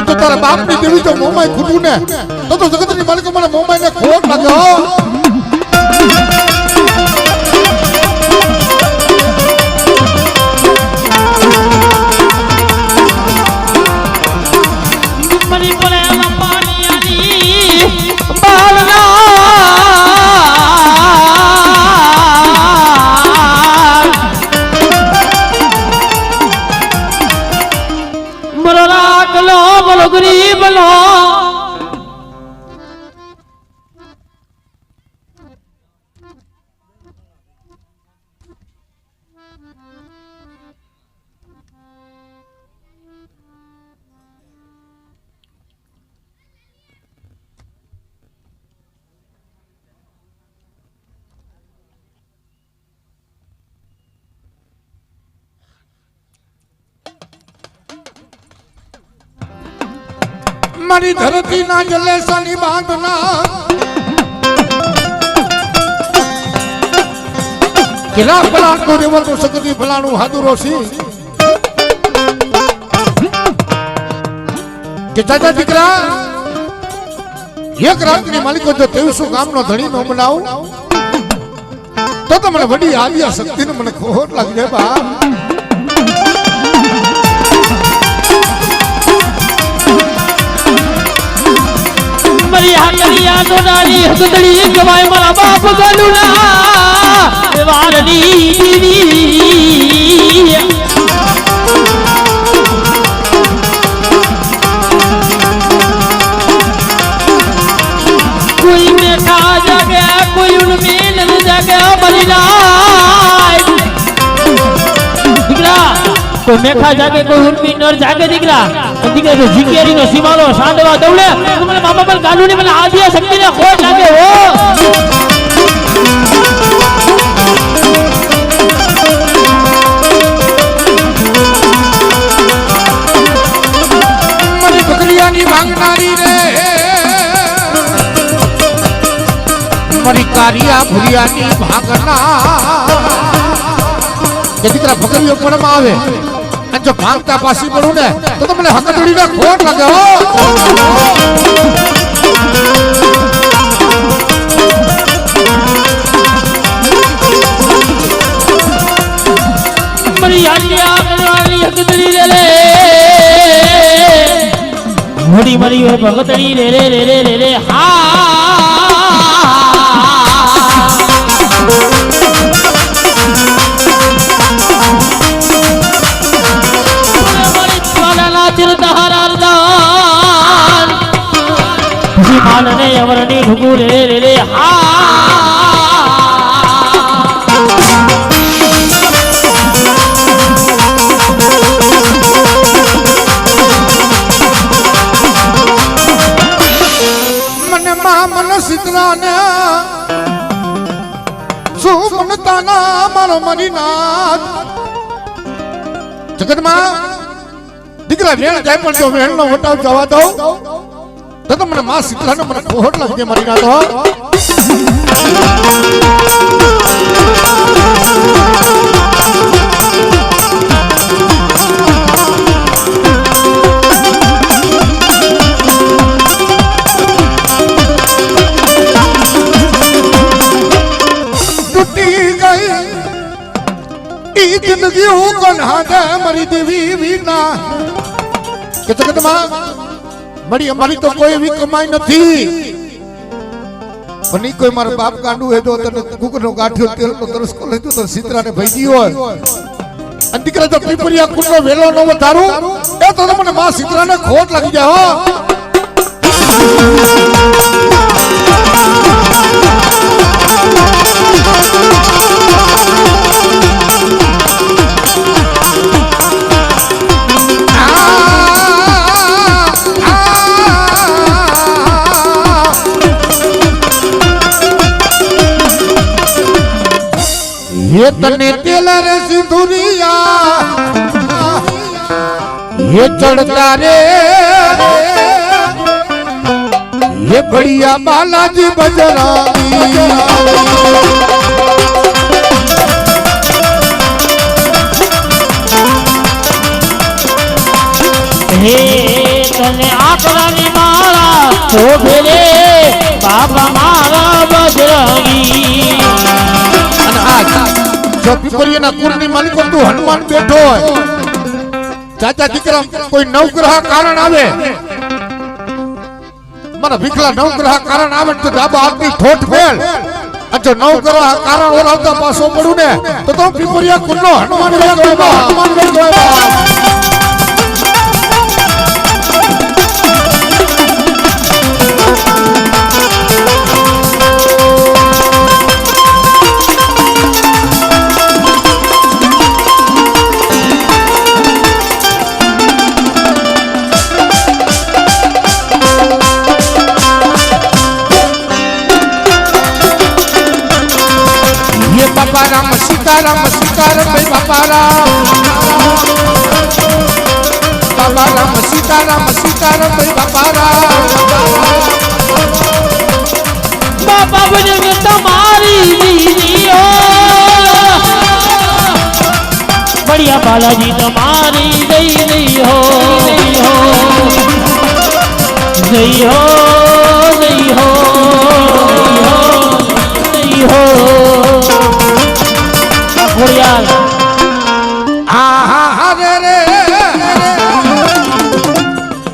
Speaker 1: તો તારા બાપની દેવી તો મોમાય ખૂટું ને તો જગતની માલિક મને મોમાય ને ખોટ લાગ્યો.
Speaker 3: ગરીબ લો
Speaker 1: મારી ધરતી ના જલેસાની બાંધના. કેલા ફલાણું રેવલનું સગતી ફલાણું હાદુરોસી. કે ચાચા દીકરા એક રાતની માલિકો જો 2300 ગામનો ધણી નો બનાવું તો તમને વડી આદ્યા શક્તિને મને ખોટ લાગી જાય બાપ.
Speaker 3: મરી હાકરિયા તો નારી હકદડી ગવાય મારા બાપ ગલુના વારની દીવી. કોઈ મેઠા જાગે કોઈ ઉનમીન જાગે મરી નાય. દીકરા કોઈ મેઠા જાગે કોઈ ઉનમી નર જાગે દીકરા દીકરા જો જીકેરી નો સીમાલો સાંડવા દવલે તો મને મા બાપા ગાડું ને મને આદિયા શક્તિ ને ખોટ લાગે હો
Speaker 1: મારી બકરિયાની માંગનારી રે મારી કારિયા ભુરિયાની ભાગના કે દીકરા બકરીઓ પણ આવે અને જો ભાગતા પાછી પડું ને તો તમને હકતડીને ખોટ લાગે હો
Speaker 3: મારી આલિયા કરવાની હકતડી લે લે મોડી મારી હોય ભગતડી રે રે રે રે રે હા માનને અવરની ઢુકુ રે રે રે
Speaker 1: મને મા મન સિદ્ધરાને સુમનતાના મારો મરીનાથ જગતમાં દીકરા વેણ જાય પણ જો વેણનો વટાવ જવા દઉં તો મને માં શીતલાને મને ખોટ લાગી મારી ના તો તૂટી ગઈ ઈ જિંદગી હું કોના દે મારી દેવી વીના કે જગતમાં મળી અમારી તો કોઈ એવી કમાઈ નથી પણ કોઈ મારો બાપ કાંડું હે તો તને કુકરનો ગાંઠિયો તેલનો તરસકો લેતો તો સીતરાને ભઈજી હોય અને દીકરા તો પીપરિયા કુંડનો વેલો નો વધારું એ તો મને માં સીતરાને ખોટ લાગી જાય હો ये तने तेला रे सिंधुरिया ये चढ़ता रे ये बढ़िया बालाजी बजरंगी
Speaker 3: હે તને આકરાની માળા શોભે રે બાપા મારા બજરંગી
Speaker 1: અને આજ જો પીપરિયાના કુળની માલિકો તું હનુમાન બેઠો હોય ચાચા દીકરા કોઈ નવગ્રહ કારણ આવે મારા ભીખલા નવગ્રહ કારણ આવે તો ડાબા હાથની ઠોઠ ફેલ અને જો નવગ્રહ કારણ ઓરાવતા પાછો પડું ને તો પીપરિયા કુળનો હનુમાન बाबा राम सीताराम सीताराम भाई बाबा राम सीताराम सीताराम भाई बाबा राम
Speaker 3: बाबा बजरंग तुम्हारी दीदी हो बढ़िया बालाजी तुम्हारी दई हो दई हो दई हो दई हो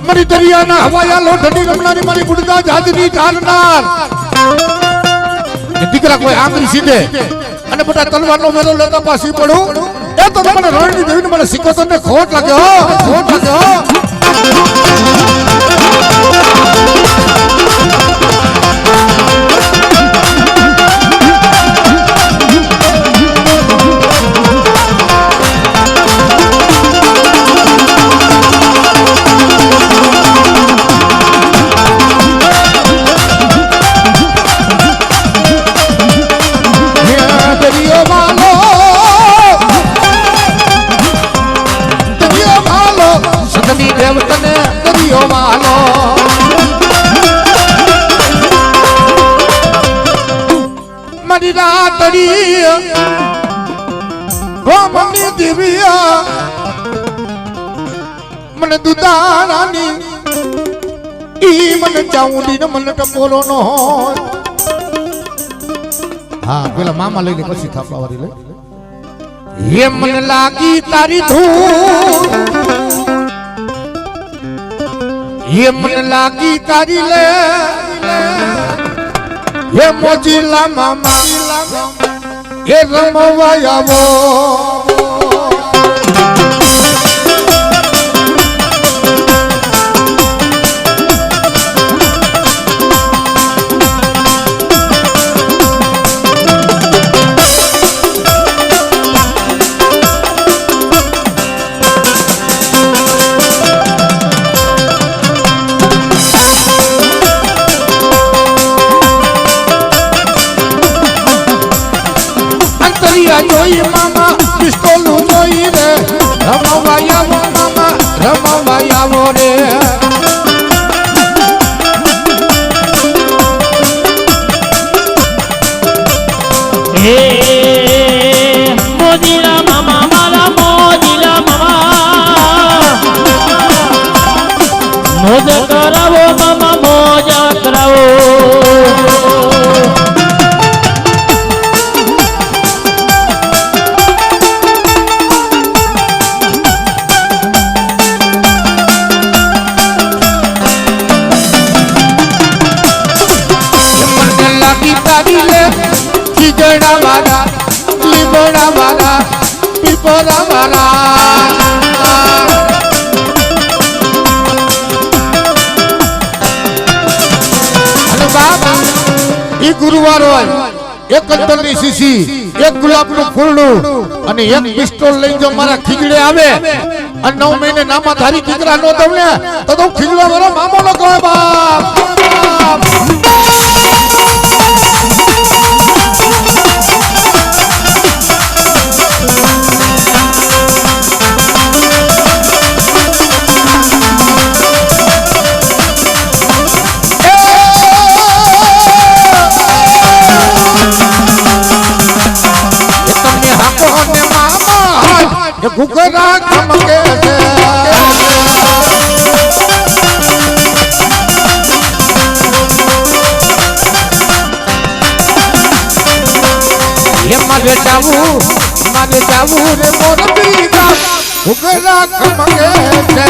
Speaker 3: मरी दरियाना हवाया लोटनी रमणानी मारी बुड़दा जादनी जालनार
Speaker 1: દીકરા કોઈ આંગળી સીધે અને બધા તલવારનો વેલો લેતા પાછી પડું એ તો મને રણની દેવીને મને સિકોતરને ખોટ લાગે હો ખોટ લાગે હો દેવિયા મને દુદારાની ઈ મને ચાઉંડી ને મને ટપોરો નો હોય હા પેલા મામા લઈને પછી થાપાવાળી લે હે મને લાગી તારી ધૂળ હે મને લાગી તારી લે હે મોજીલા મામા હે રમવા આવો જોઈ મામા પિસ્તોલું જોઈ રે રમવા આવો મામા રમવા આવો રે
Speaker 3: હે મોજીલા મામા મારા મોજીલા મામા મોજ કરાવો મામા મોજ કરાવો
Speaker 1: ખીજડા વાળા લીમડા વાળા પીપળા વાળા અને બાબા ઈ ગુરુવાર હોય એક અંતરની શીશી એક ગુલાબનું ફૂલનું અને એક પિસ્તોલ લઈને જો મારા ખીજડે આવે અને 9 મહિને નામા ધારી દીકરા નો દઉં ને તો ખીજડા વાળા મામો નો કહે બાપ ઘુઘરા ખમકે છે મારે જાવું રે મોરબી ગામ ઘુઘરા ખમકે છે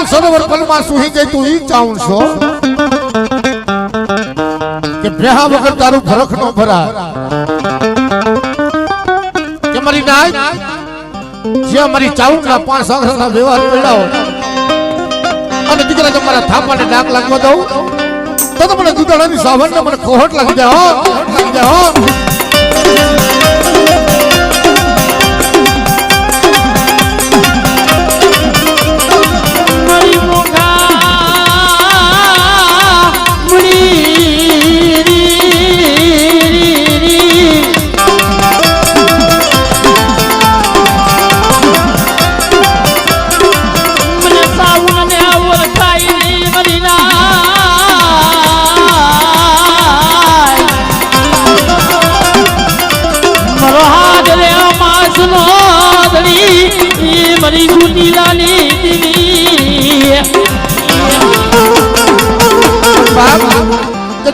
Speaker 1: સરોવર પલમાં સુહી ગઈ તું ઈ ચાઉં છો કે બ્યાહ વગર તારું ફરક નો ભરા કે મારી નાય જે મારી ચાઉં ના 5 આંગળાના વ્યવહાર પડ્યો અને દીકરા જો મારા થાપાને ડાક લાગવા દઉં તો મને દુધાળાની સાવનને મને ખોહટ લાગી જાય હો
Speaker 3: મરી ગુની લાલી દીવી
Speaker 1: બાપ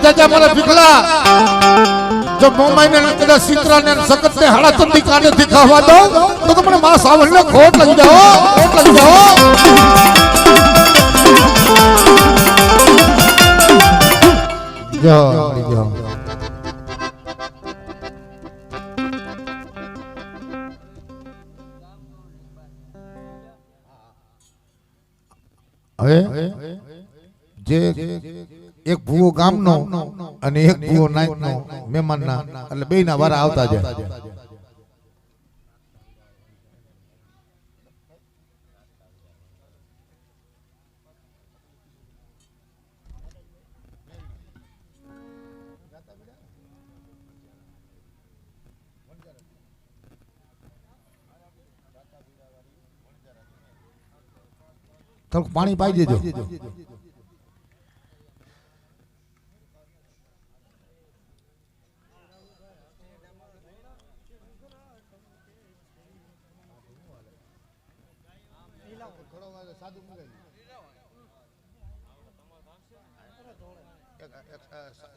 Speaker 1: દાદા મને ભીખલા જો મોમાઈને કદા સિત્રાને સકતને હાડા ચંદી કાને દેખાવા દો તો મને માં સાવરને ખોટ લાગી જાઓ જો હવે જે એક ભૂવો ગામનો અને એક ભૂવો નાઈટનો મહેમાનના એટલે બેયના વારા આવતા જાય. થોડુંક પાણી પાઈ દેજો.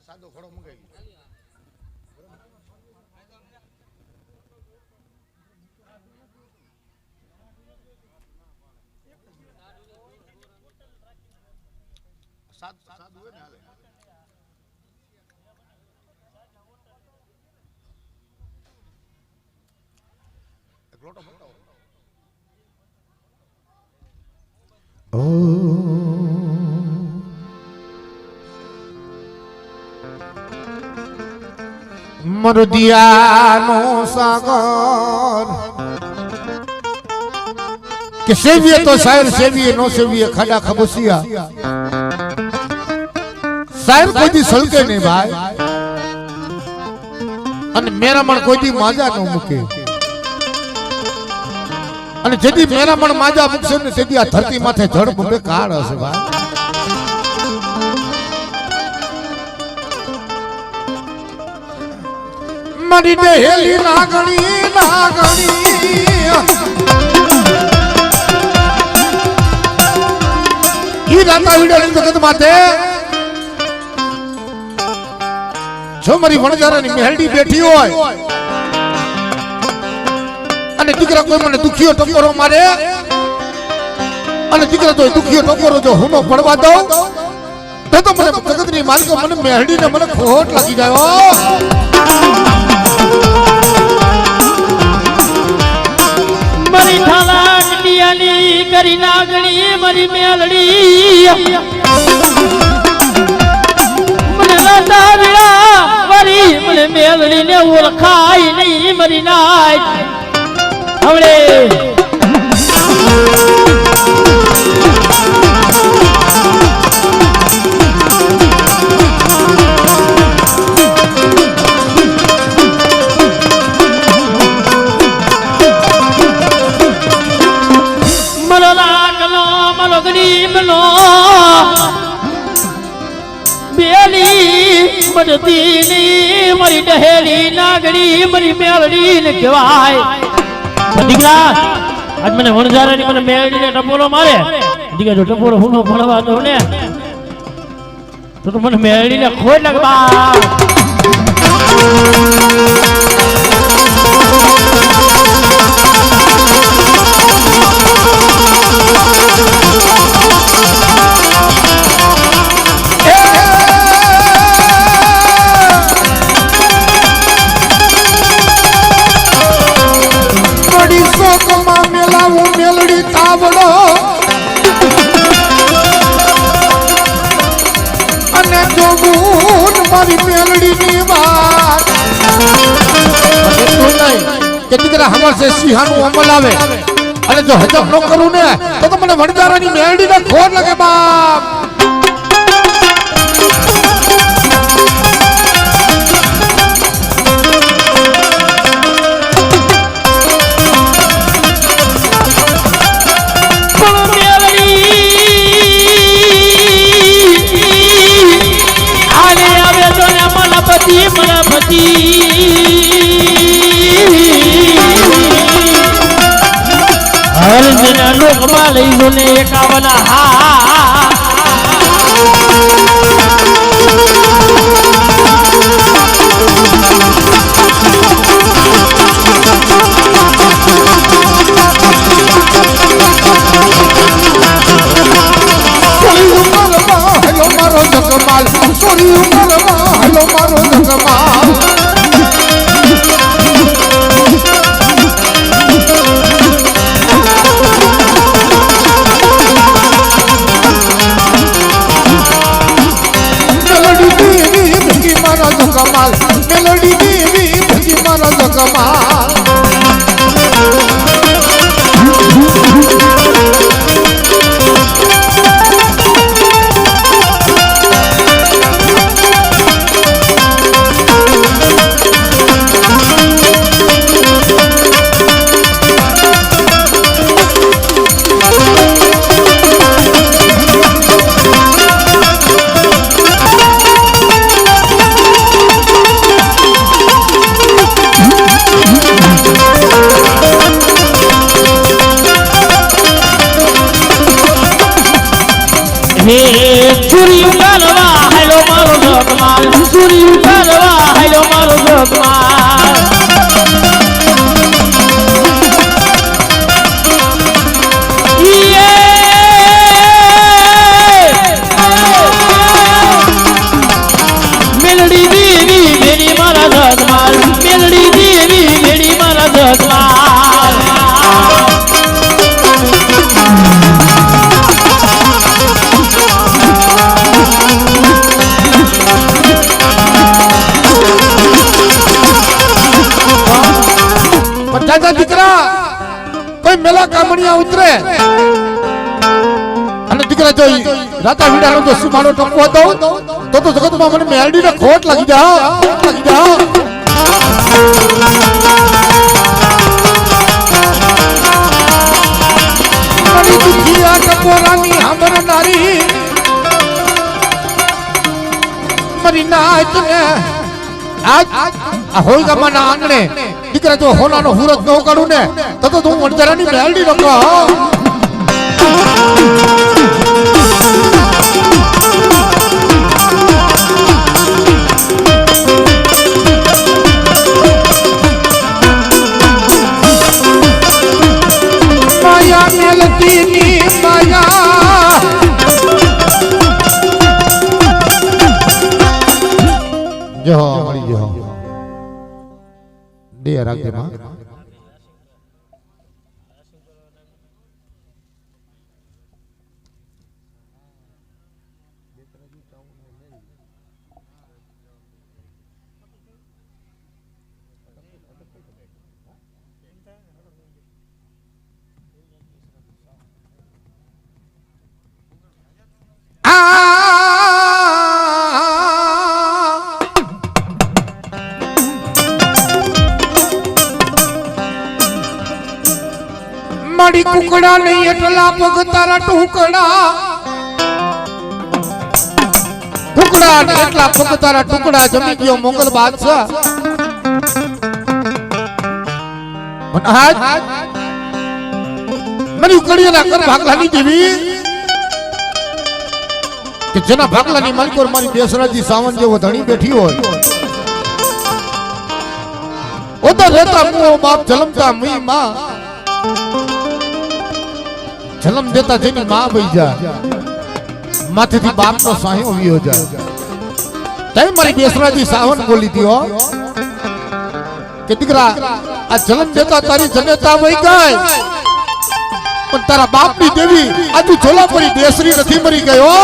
Speaker 1: સાદો ખોડો મંગાવી સાદું હોય ને હાલે. એક લોટો મોટો. મરદિયાનો સાગર કે સેવીએ તો શાયર સેવીએ નો સેવીએ ખાડા ખબસિયા શાયર કોઈ દી સલકે નહીં ભાઈ અને મેરામણ કોઈ દી માજા ન મૂકે અને જેથી મેરામણ માજા મૂકશે ને તેથી આ ધરતી માથે જળ બબે કાળ હશે ભાઈ. મારી દેહેલી નાગણી ઈ રાતા વિડેલી જગત માથે જો મારી વણજારાની મહેલડી બેઠી હોય અને દીકરા કોઈ મને દુખિયો ટકોરો મારે અને દીકરા તો દુખિયો ટકોરો જો હુનો પડવા દઉં તો મને જગતની માલિકો મને મહેલડીને મને ખોટ લાગી જાય.
Speaker 3: મારી થાલા કટિયાની કરી નાગણી મારી મેલડી મને રાતા વિડા મારી મને મેલડી ને ઓળખાય નહીં મારી નાય હવળે મદતીની મારી ડહેલી નાગણી મારી મેલડી ને કહેવાય. દીકરા આજ મને વણઝારાની મને મેલડી ને ટપોરો મારે દીકરા જો ટપોરો હુનો ભણવા દો ને તો મને મેલડી ને ખોટ લાગવા. મેલડી તાવડો અને જોગુન મારી મેલડીની વાત કે દીકરા હમર છે સિંહાનું અમલ આવે અને જો હજમ ન કરું ને તો મને વણજારાની મેલડીને ખોટ લાગે બાપ. હરજના લોકમાં લઈ જો ને એકાવના હા હેલો મારો જગમાલ સોરી ઉમરમાં હેલો મારો જગમાલ
Speaker 1: કમાલ
Speaker 3: હે ચૂરી ઉતારવા હેલો મારો જગમાલ ચૂરી ઉતારવા હેલો મારો જગમાલ મેલડી દેવી મેરી મારા જગમાલ મેલડી દેવી મેરી મારા જગમાલ
Speaker 1: દાદા દીકરા કોઈ મેલા કામણિયા ઉતરે અને દીકરા જોઈ રાતા વીડાનો જો સુમાનો ટપકો હતો તો જગતમાં મને મેલડીને ખોટ લાગી જા મારી દુખી આ ટપોરાની હામર નારી મારી નાચ ને આજ આ હોય ગામના આંગણે દીકરા જો હોનાનો હુરત ન કાઢું ને તો હું વણજારાની મેલડી રખો માયા મેલતીની માયા જો મળી જો દે રાખજે માં મારી કુકડા નહીં એટલા પગ તારા ટુકડા ટુકડા ને એટલા પગ તારા ટુકડા જમી ગયો મોગલ બાદશાહ મારી ઉકડીના કર ભાગલાની દેવી કે જેના ભાગલાની માલિકોર મારી બેસરાજી સાવન જેવો ધણી બેઠી હોય ઓતો રહેતા મુઓ બાપ જલમતા મી માં જન્મ દેતા જેની માં બઈ જા માથેથી બાપ નો સાયો વિયો જાય તઈ મારી બેસરાજી સાવન બોલી દીઓ કે દીકરા આ જન્મ દેતા તારી જનેતા વઈ ગઈ પણ તારા બાપની દેવી આજુ ઝોલા પરી બેસરી નથી મરી ગયો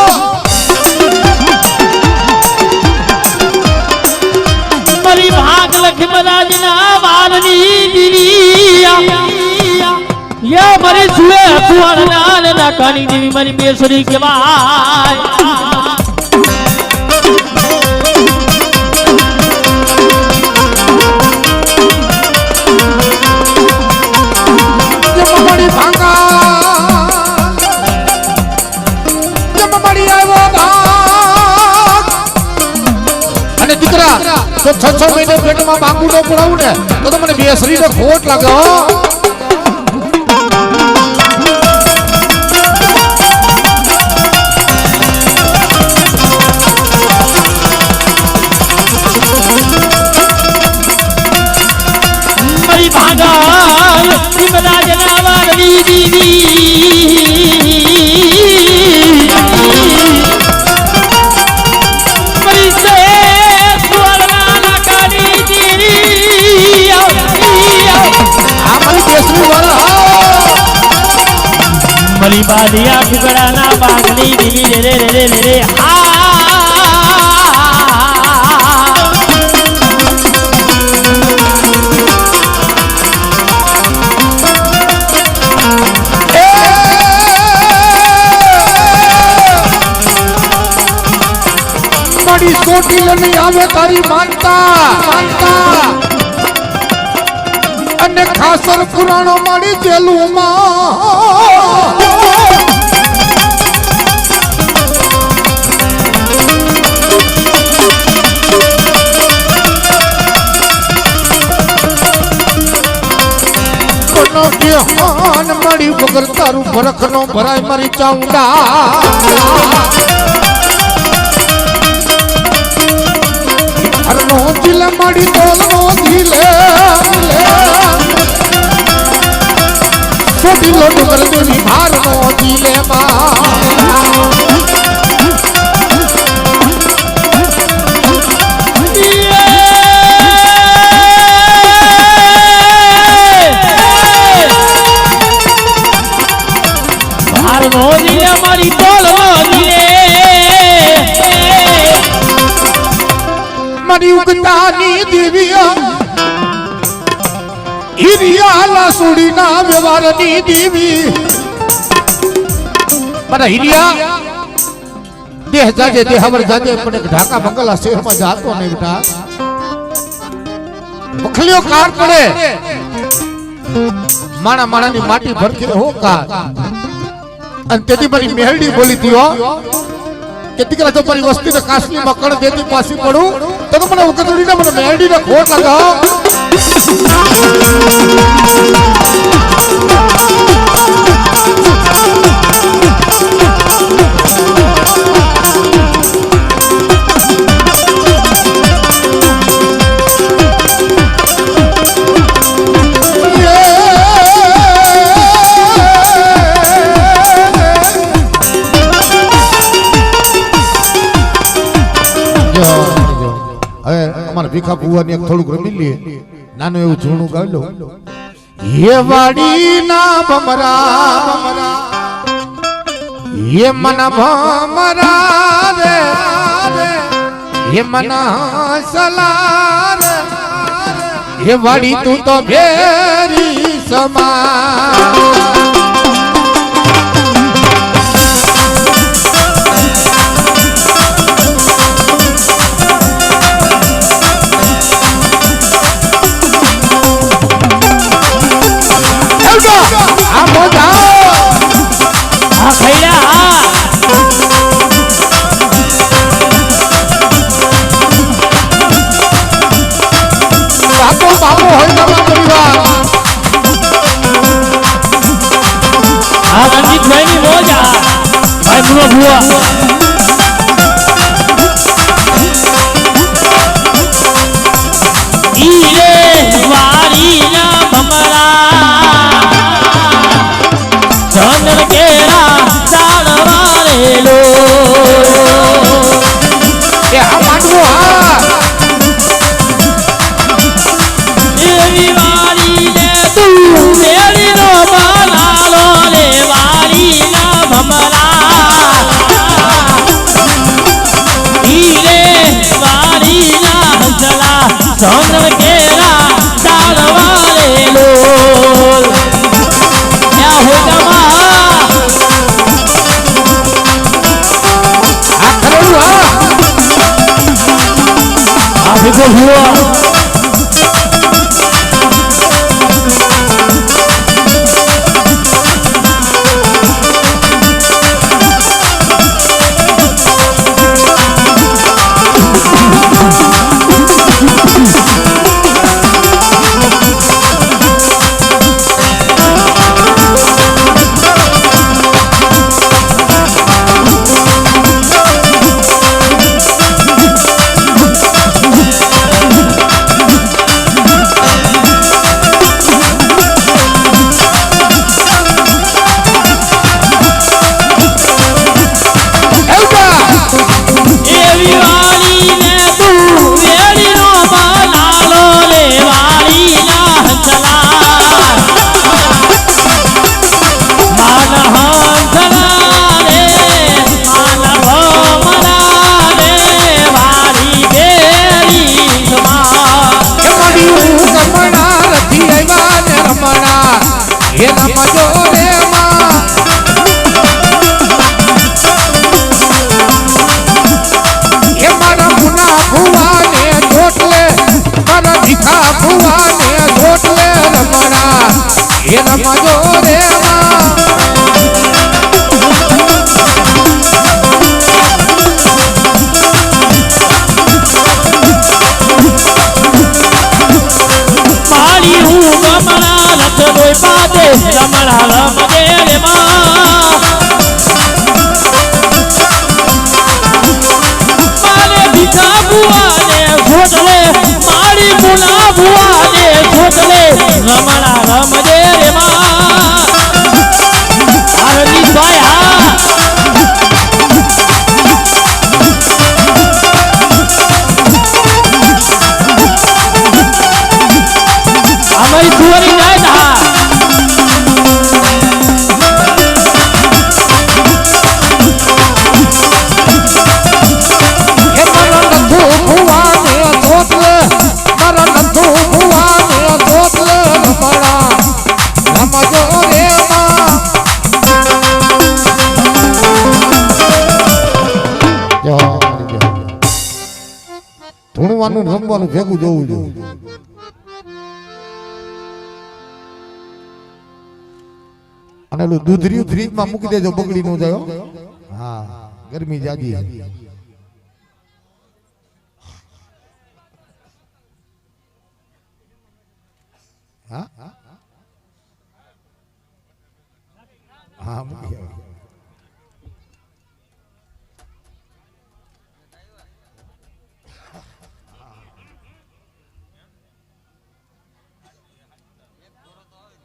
Speaker 3: મારી ભાગ લખમરાજના વારની દીરિયા યા મારી સુએ હથવાના ના કાની દેવી મારી બેસરી કહેવાય
Speaker 1: જમમડી ભાંગા જમમડી આવ્યો ભાગ અને દીકરા તો 6 મહિને પેટમાં બાંગુડો પડાવું ને તો મને બેસરીને ખોટ લાગે હો
Speaker 3: મરી બાદિયા ટુકડાના બાગની દીવી રે રે રે રે રે
Speaker 1: ચોટીલાની આવે તારી માનતા અને ખાસર પુરાણો મારી જેલુમાં કોનો જ્ઞાન મળી વગર તારું ભરખનો ભરાય મારી ચાઉંડા હરનો જીલે મળી તોલનો જીલે ચોટીલો ડુંગર દેવી ભારનો જીલે મારી ઉગતાની દેવીયા હિરિયા સુડીના વ્યવહારની દેવી મારા હિરિયા દેહ જાજે દેહવર જાજે પણ એક ઢાકા બંગલા શહેરમાં જાતો નહીં બેટા બખલિયો કાર પડે માણા માણાની માટી ભરખે હો કાર અને તેથી મારી મેહડી બોલી હતી હો કે દીકરા જો મારી વસ્તીને કાશ્મીર મકડ દેતી પાછી પડું તો મને ઉકતડીને મને મેહડીને ખોટ લગાવો ભીખા ભુવાની એક થોડુંક રમી લઈએ નાનું એવું ઝૂણું ગાઈ લો હે વાડી ના ભમરા હે મના ભમરા રે હે મના સલાર હે વાડી તું તો ભેરી સમા ભુવાને જોટલે રમણા એ રમજો રે માં
Speaker 3: મારી હું ગમણા રથ ડોય પાતે રમણા રમજે રે માં મારે ભીખા બુઆને જોટલે મારી મુલા બુઆને જોટલે રમણા રમજે રે માં આરતી ભાઈ અમારી સુવરી નાય હા
Speaker 1: એ મારા નંદુ ભુવાને જોટલે મારા નંદુ ભુવાને જોટલે રમણા રમજો રે માં ધૂણવાનું રમવાનું ભેગું જોવું જોઈએ અને ઓલું દૂધરી ફ્રીજમાં મૂકી દેજો બગડી નો જાય હો. હા ગરમી જાજી હા હા મૂકી આવો.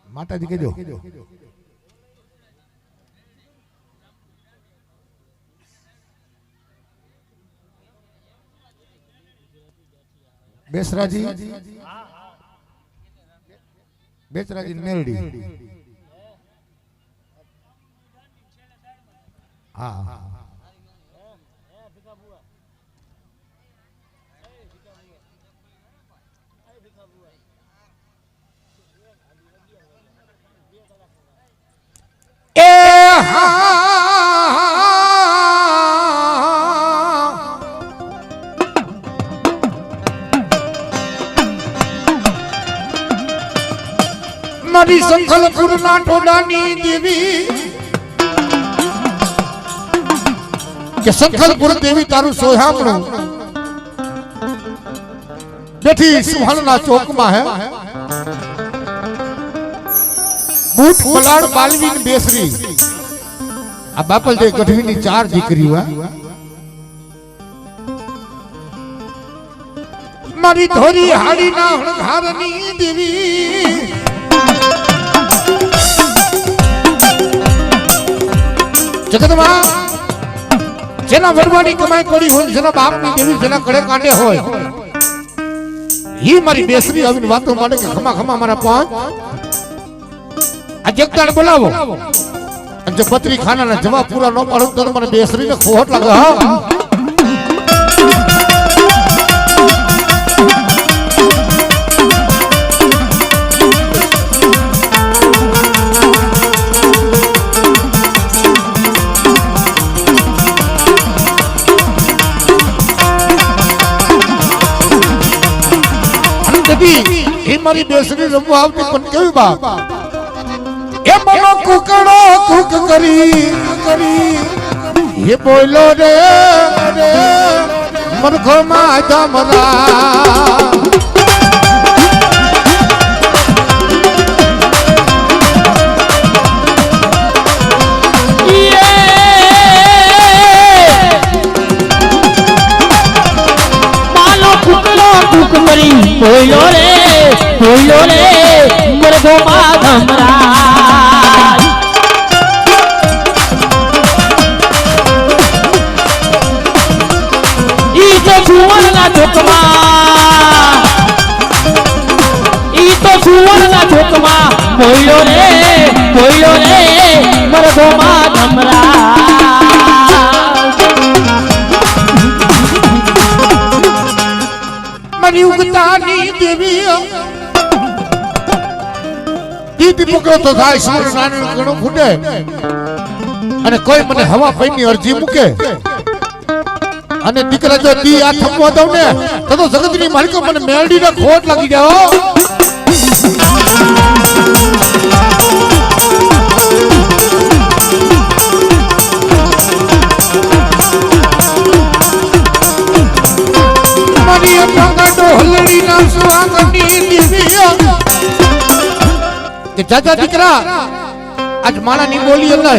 Speaker 1: માતાજી કહેજો બેસરાજી બેસરાજી મેલડી હા એ હા મારી સંખલપુરના ટોડાની દેવી કે સંખલપુર દેવી તારું સોહામણું બેઠી સુહાણના ચોકમાં હે બૂટ પલાડ બાલવી ને બેસરી આ બાપલ દે ગઢવીની 4 દીકરીઓ મારી ધોરી હાડીના હણઘારની દેવી જગતમાં જેના વડવાની કમાઈ કરી હોય જેના બાપની દેવી જેના કડે કાંડે હોય ઈ મારી બેસરી આવીને વાતો માંડે કે ખમા ખમા મારા પાંચ આ જગતાને બોલાવો અને જે પત્રી ખાનાના જવાબ પૂરા ન પાડું તો મને બેસરીને ખોટ લાગે હા એ મારી બેસરી રમવા આવતી પણ કેવી બાપ એ મનો કુકડો કુક કરી એ બોલો રે મરખો માં જમરા
Speaker 3: બોલો રે મરઘો માં ધમરા ઈ તો સુવર્ણના ચોકમાં બોલો રે મરઘો માં ધમરા
Speaker 1: મારી ઉગતાની દેવી દીદી પકડો તો થાય સૂર્ય નાનું ઘણો ફૂટે અને કોઈ મને હવા પૈની અરજી મૂકે અને દીકરા જો દી આ થમવા દઉં ને તો જગતની માલિકો મને મેળડીને ખોટ લાગી જાય હો. મારી પ્રગટો હલડી ના સુહાગની દીવીઓ કે ચાચા દીકરા આજ માણાની બોલી અંદર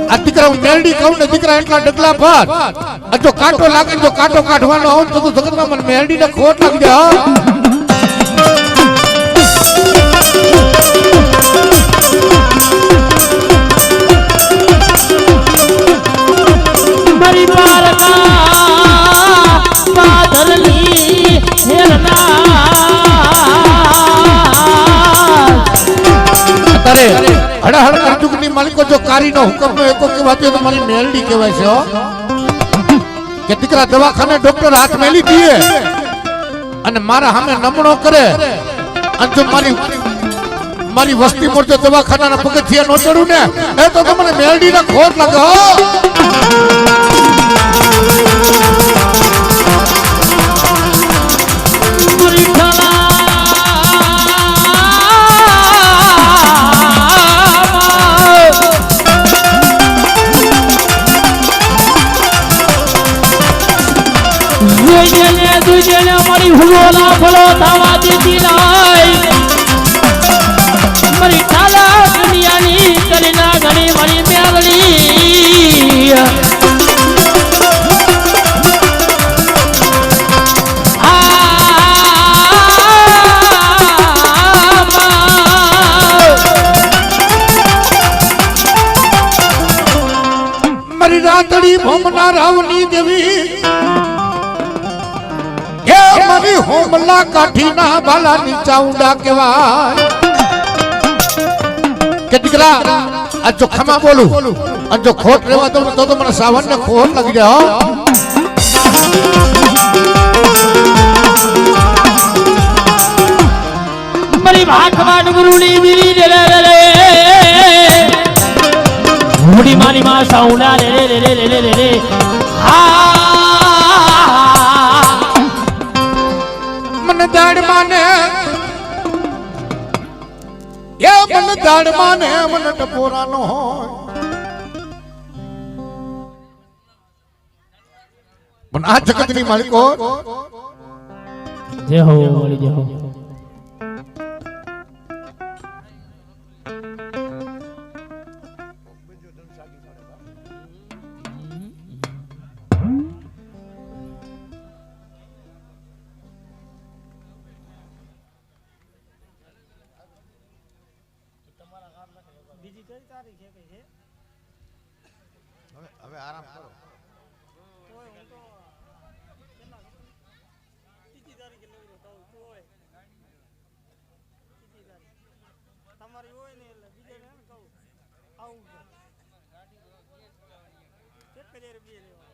Speaker 1: આ દીકરા હું મેલડી કહું ને દીકરા એટલા ડગલા પર જો કાંટો લાગે જો કાંટો કાઢવાનો આવું તો જગતમાં મને મેલડી ને ખોટ લાગી જાય.
Speaker 3: મારી પારકા પાદરની હેરના
Speaker 1: અરે હડાહડ કરજુગની માલિકો જો કારીનો હુકમનો એકો કહેવાતો તો મારી મેલડી કહેવાય છે હો. કે દીકરા દવાખાને ડોક્ટર હાથ મેલી દીએ અને મારા સામે નમણો કરે અને જો મારી વસ્તી મોરજો દવાખાનાના પગથિયા નો ચડું ને એ તો તમને મેલડીને ખોટ લાગે હો.
Speaker 3: દુજને મારી હુલોલા ફલો થવા દેતી નહીં. મારી ઠાલા દુનિયાની કરના ઘણી મારી મેળડી
Speaker 1: મારી રાતડી ભોમના રાવની દેવી મારી હોમલા કાઠીના બાલાની ચાઉંડા કહેવાય. કે દીકરા આ જો ખમા બોલું અને જો ખોટ રહેવા દઉં તો મને સાવનને ખોટ લાગી જાય હો.
Speaker 3: મારી ભાખવાડ ગુરુની બીરી રે રે રે મુડી મારી માં સાઉંડા રે રે રે રે રે રે હા
Speaker 1: દાડ માને એ મન દાડ માને મન ટપોરાનો હોય પણ આ જગતની માલિકો
Speaker 3: જય હો વળી જય હો.
Speaker 2: બીજી કઈ તારીખ છે કઈ છે
Speaker 1: હવે આરામ કરો.
Speaker 2: તોય હું તો કેટલા ત્રીજી તારીખે લઈ રહ્યો કહું તોય ત્રીજી તારીખ તમારી હોય ને એટલે બીજાને કહું આવું છે એક જ બે લેવા